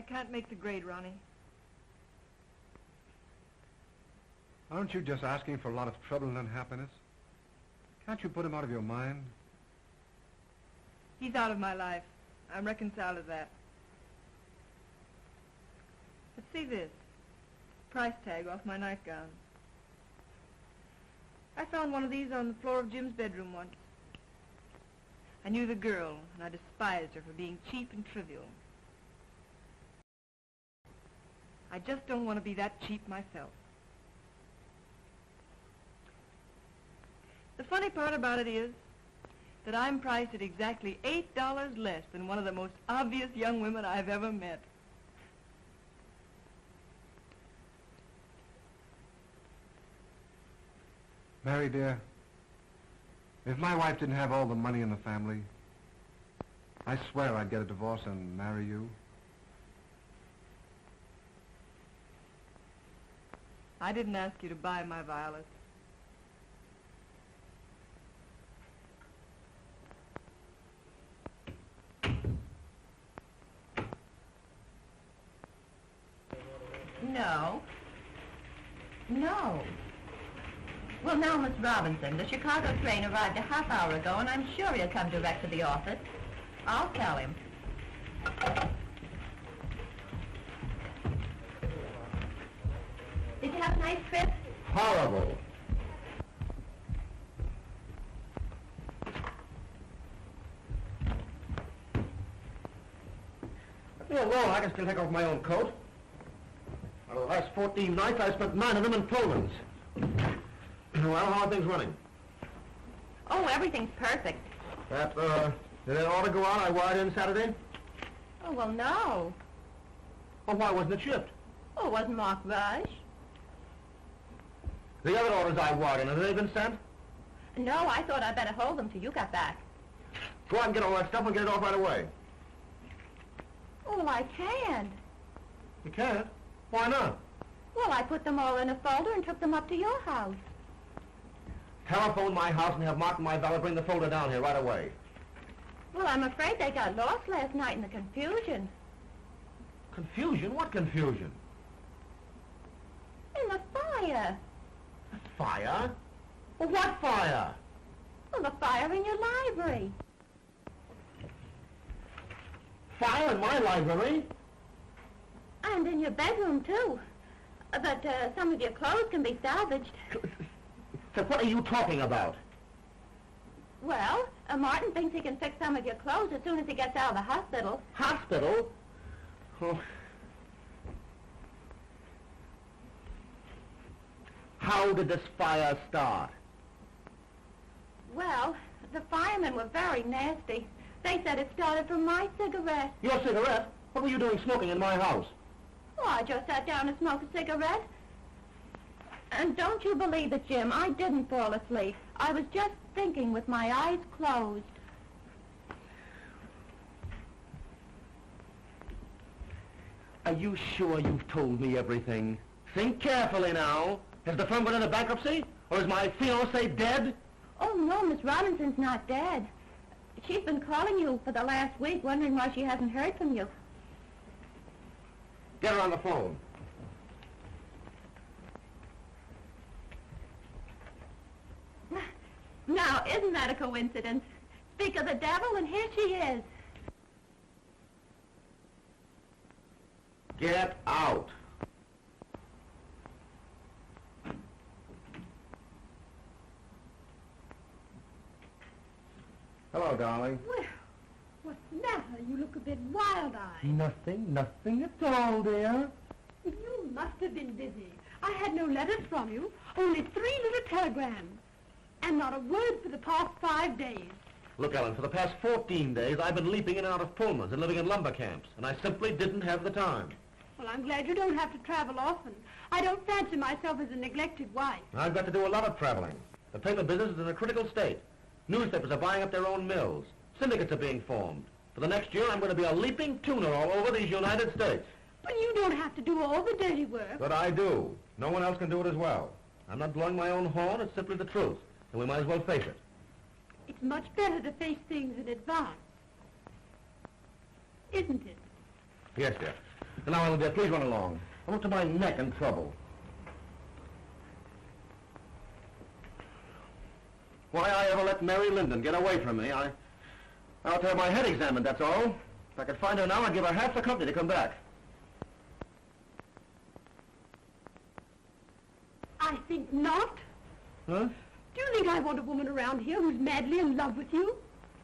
I can't make the grade, Ronnie. Aren't you just asking for a lot of trouble and unhappiness? Can't you put him out of your mind? He's out of my life. I'm reconciled to that. But see this. Price tag off my nightgown. I found one of these on the floor of Jim's bedroom once. I knew the girl, and I despised her for being cheap and trivial. I just don't want to be that cheap myself. The funny part about it is that I'm priced at exactly $8 less than one of the most obvious young women I've ever met. Mary, dear, if my wife didn't have all the money in the family, I swear I'd get a divorce and marry you. I didn't ask you to buy my violets. No. No. Well, now, Miss Robinson, the Chicago train arrived a half hour ago, and I'm sure he'll come direct to the office. I'll tell him. Did you have a nice trip? Horrible. Leave me alone. I can still take off my own coat. Out of the last 14 nights, I spent 9 of them in Pullmans. Well, how are things running? Oh, everything's perfect. Did that order go out I wired in Saturday? Oh, well, no. Well, why wasn't it shipped? Oh, it wasn't marked Rush. The other orders I wired in, have they been sent? No, I thought I'd better hold them till you got back. Go out and get all that stuff and get it off right away. Oh, well, I can't. You can't? Why not? Well, I put them all in a folder and took them up to your house. Telephone my house and have Mark and my valet bring the folder down here right away. Well, I'm afraid they got lost last night in the confusion. Confusion? What confusion? In the fire. Fire? Well, what fire? Well, the fire in your library. Fire in my library? And in your bedroom, too. But some of your clothes can be salvaged. So what are you talking about? Well, Martin thinks he can fix some of your clothes as soon as he gets out of the hospital. Hospital? Oh. How did this fire start? Well, the firemen were very nasty. They said it started from my cigarette. Your cigarette? What were you doing smoking in my house? Oh, I just sat down to smoke a cigarette. And don't you believe it, Jim, I didn't fall asleep. I was just thinking with my eyes closed. Are you sure you've told me everything? Think carefully now. Has the firm gone into bankruptcy? Or is my fiancée dead? Oh, no, Miss Robinson's not dead. She's been calling you for the last week, wondering why she hasn't heard from you. Get her on the phone. Now, isn't that a coincidence? Speak of the devil, and here she is. Get out. Hello, darling. Well, what's the matter? You look a bit wild-eyed. Nothing at all, dear. You must have been busy. I had no letters from you, only 3 little telegrams. And not a word for the past 5 days. Look, Ellen, for the past 14 days, I've been leaping in and out of Pullmans and living in lumber camps, and I simply didn't have the time. Well, I'm glad you don't have to travel often. I don't fancy myself as a neglected wife. I've got to do a lot of traveling. The paper business is in a critical state. Newspapers are buying up their own mills. Syndicates are being formed. For the next year, I'm going to be a leaping tuner all over these United States. But you don't have to do all the dirty work. But I do. No one else can do it as well. I'm not blowing my own horn. It's simply the truth. And we might as well face it. It's much better to face things in advance. Isn't it? Yes, dear. Now, Olivia, please run along. I'm up to my neck in trouble. Why I ever let Mary Linden get away from me, I'll have my head examined, that's all. If I could find her now, I'd give her half the company to come back. I think not. Huh? Do you think I want a woman around here who's madly in love with you?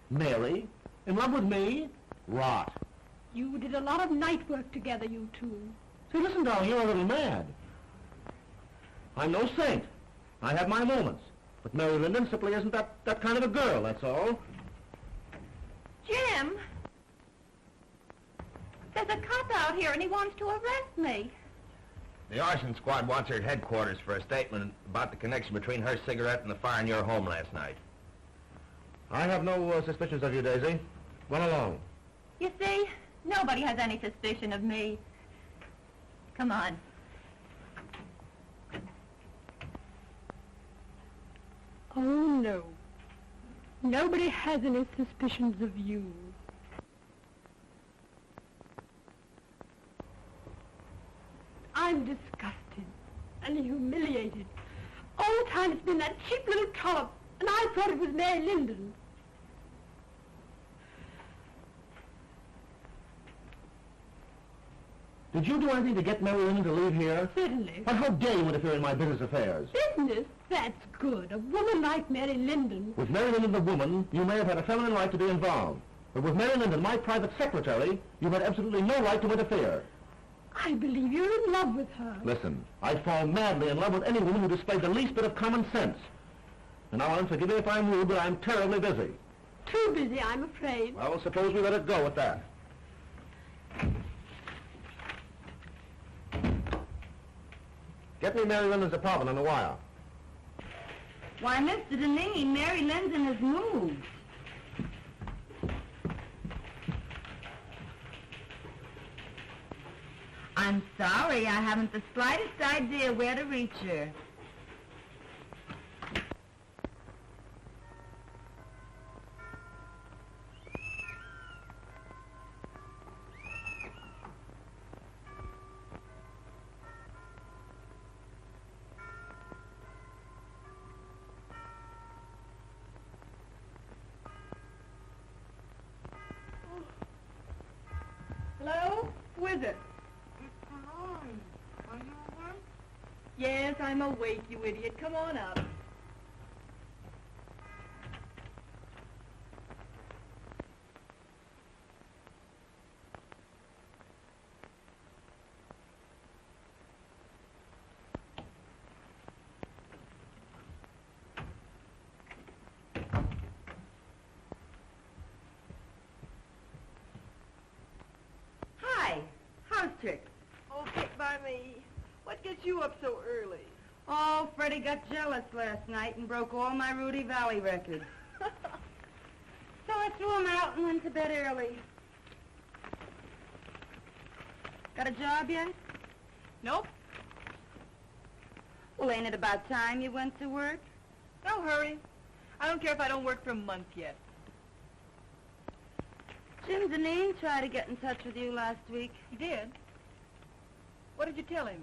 Mary? In love with me? Rot. You did a lot of night work together, you two. See, listen, darling, you're a little mad. I'm no saint. I have my moments. But Mary Linden simply isn't that kind of a girl, that's all. Jim! There's a cop out here and he wants to arrest me. The arson squad wants her at headquarters for a statement about the connection between her cigarette and the fire in your home last night. I have no suspicions of you, Daisy. Run along. You see, nobody has any suspicion of me. Come on. Oh, no. Nobody has any suspicions of you. I'm disgusted and humiliated. All the time it's been that cheap little trollop, and I thought it was Mary Linden. Did you do anything to get Mary Linden to leave here? Certainly. But how dare you interfere in my business affairs? Business? That's good. A woman like Mary Linden. With Mary Linden the woman, you may have had a feminine right to be involved. But with Mary Linden, my private secretary, you've had absolutely no right to interfere. I believe you're in love with her. Listen, I'd fall madly in love with any woman who displayed the least bit of common sense. And now, Ellen, forgive me if I'm rude, but I'm terribly busy. Too busy, I'm afraid. Well, suppose we let it go at that. Get me Mary Linden's apartment on the wire. Why, Mr. Duneen, Mary Linden has moved. I'm sorry, I haven't the slightest idea where to reach her. Hello? Who is it? Yes, I'm awake, you idiot. Come on up. Hi, house trick. Oh, get by me. What gets you up so early? Oh, Freddie got jealous last night and broke all my Rudy Valley records. So I threw him out and went to bed early. Got a job yet? Nope. Well, ain't it about time you went to work? No hurry. I don't care if I don't work for a month yet. Jim Duneen tried to get in touch with you last week. He did? What did you tell him?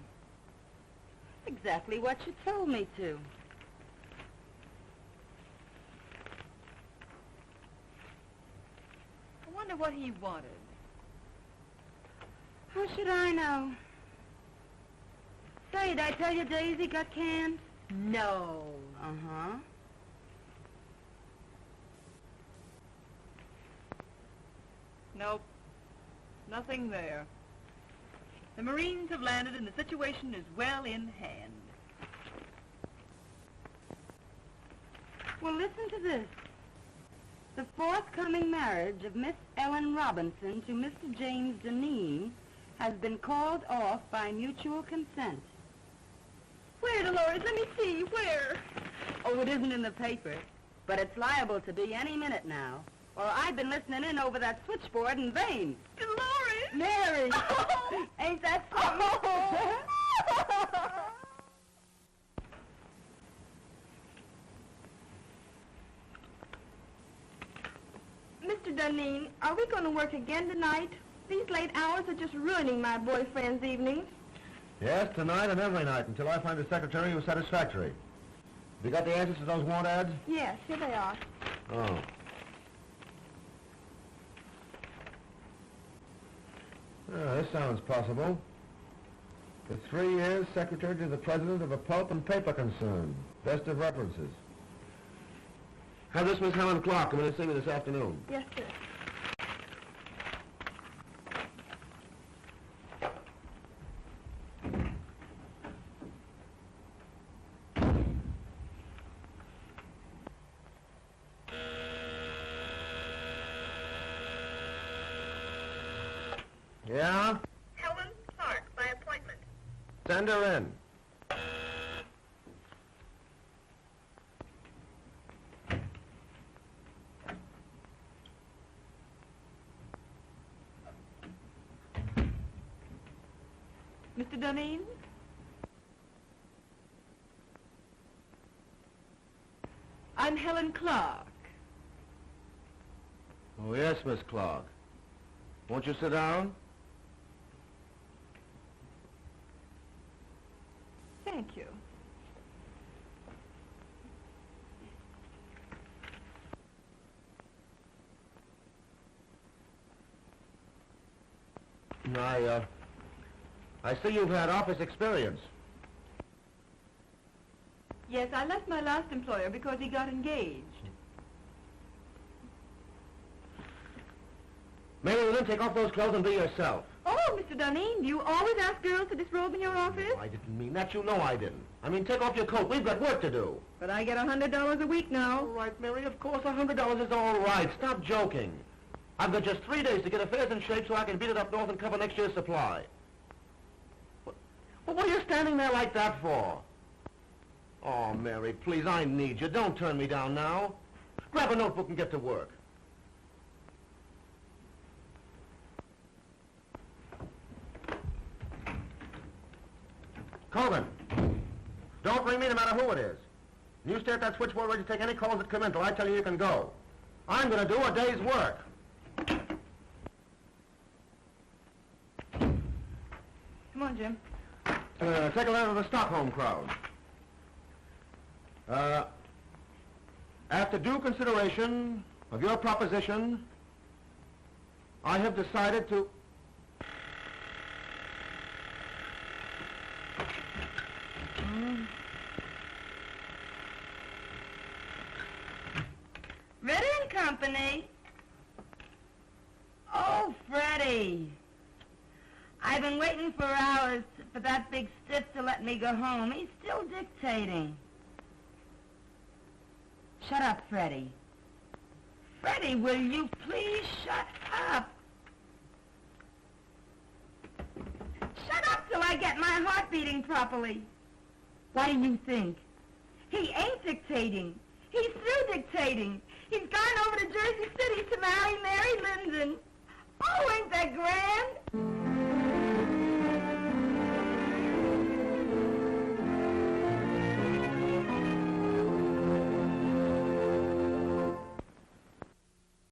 Exactly what you told me to. I wonder what he wanted. How should I know? Say, did I tell you Daisy got canned? No. Uh-huh. Nope. Nothing there. The Marines have landed and the situation is well in hand. Well, listen to this. The forthcoming marriage of Miss Ellen Robinson to Mr. James Duneen has been called off by mutual consent. Where, Dolores? Let me see. Where? Oh, it isn't in the paper, but it's liable to be any minute now. Or I've been listening in over that switchboard in vain. Dolores! Mary! Oh. Ain't that something? Mr. Duneen, are we going to work again tonight? These late hours are just ruining my boyfriend's evenings. Yes, tonight and every night, until I find a secretary who's satisfactory. You got the answers to those want ads? Yes, here they are. Oh. This sounds possible. For 3 years, secretary to the president of a pulp and paper concern. Best of references. Have this Miss Helen Clark come in and see me this afternoon. Yes, sir. Yeah? Helen Clark, by appointment. Send her in. Mr. Duneen? I'm Helen Clark. Oh, yes, Miss Clark. Won't you sit down? Thank you. I see you've had office experience. Yes, I left my last employer because he got engaged. Maybe you then take off those clothes and be yourself. Oh, Mr. Duneen, do you always ask girls to disrobe in your office? I didn't mean that. You know I didn't. I mean, take off your coat. We've got work to do. But I get $100 a week now. All right, Mary, of course, $100 is all right. Stop joking. I've got just 3 days to get affairs in shape so I can beat it up north and cover next year's supply. What are you standing there like that for? Oh, Mary, please, I need you. Don't turn me down now. Grab a notebook and get to work. Coleman, don't ring me no matter who it is. You stay at that switchboard ready to take any calls that come in till I tell you you can go. I'm going to do a day's work. Come on, Jim. Take a letter to the Stockholm crowd. After due consideration of your proposition, I have decided to... Ritter and Company. Oh, Freddie. I've been waiting for hours for that big stiff to let me go home. He's still dictating. Shut up, Freddie. Freddie, will you please shut up? Shut up till I get my heart beating properly. What do you think? He ain't dictating. He's through dictating. He's gone over to Jersey City to marry Mary Linden. Oh, ain't that grand?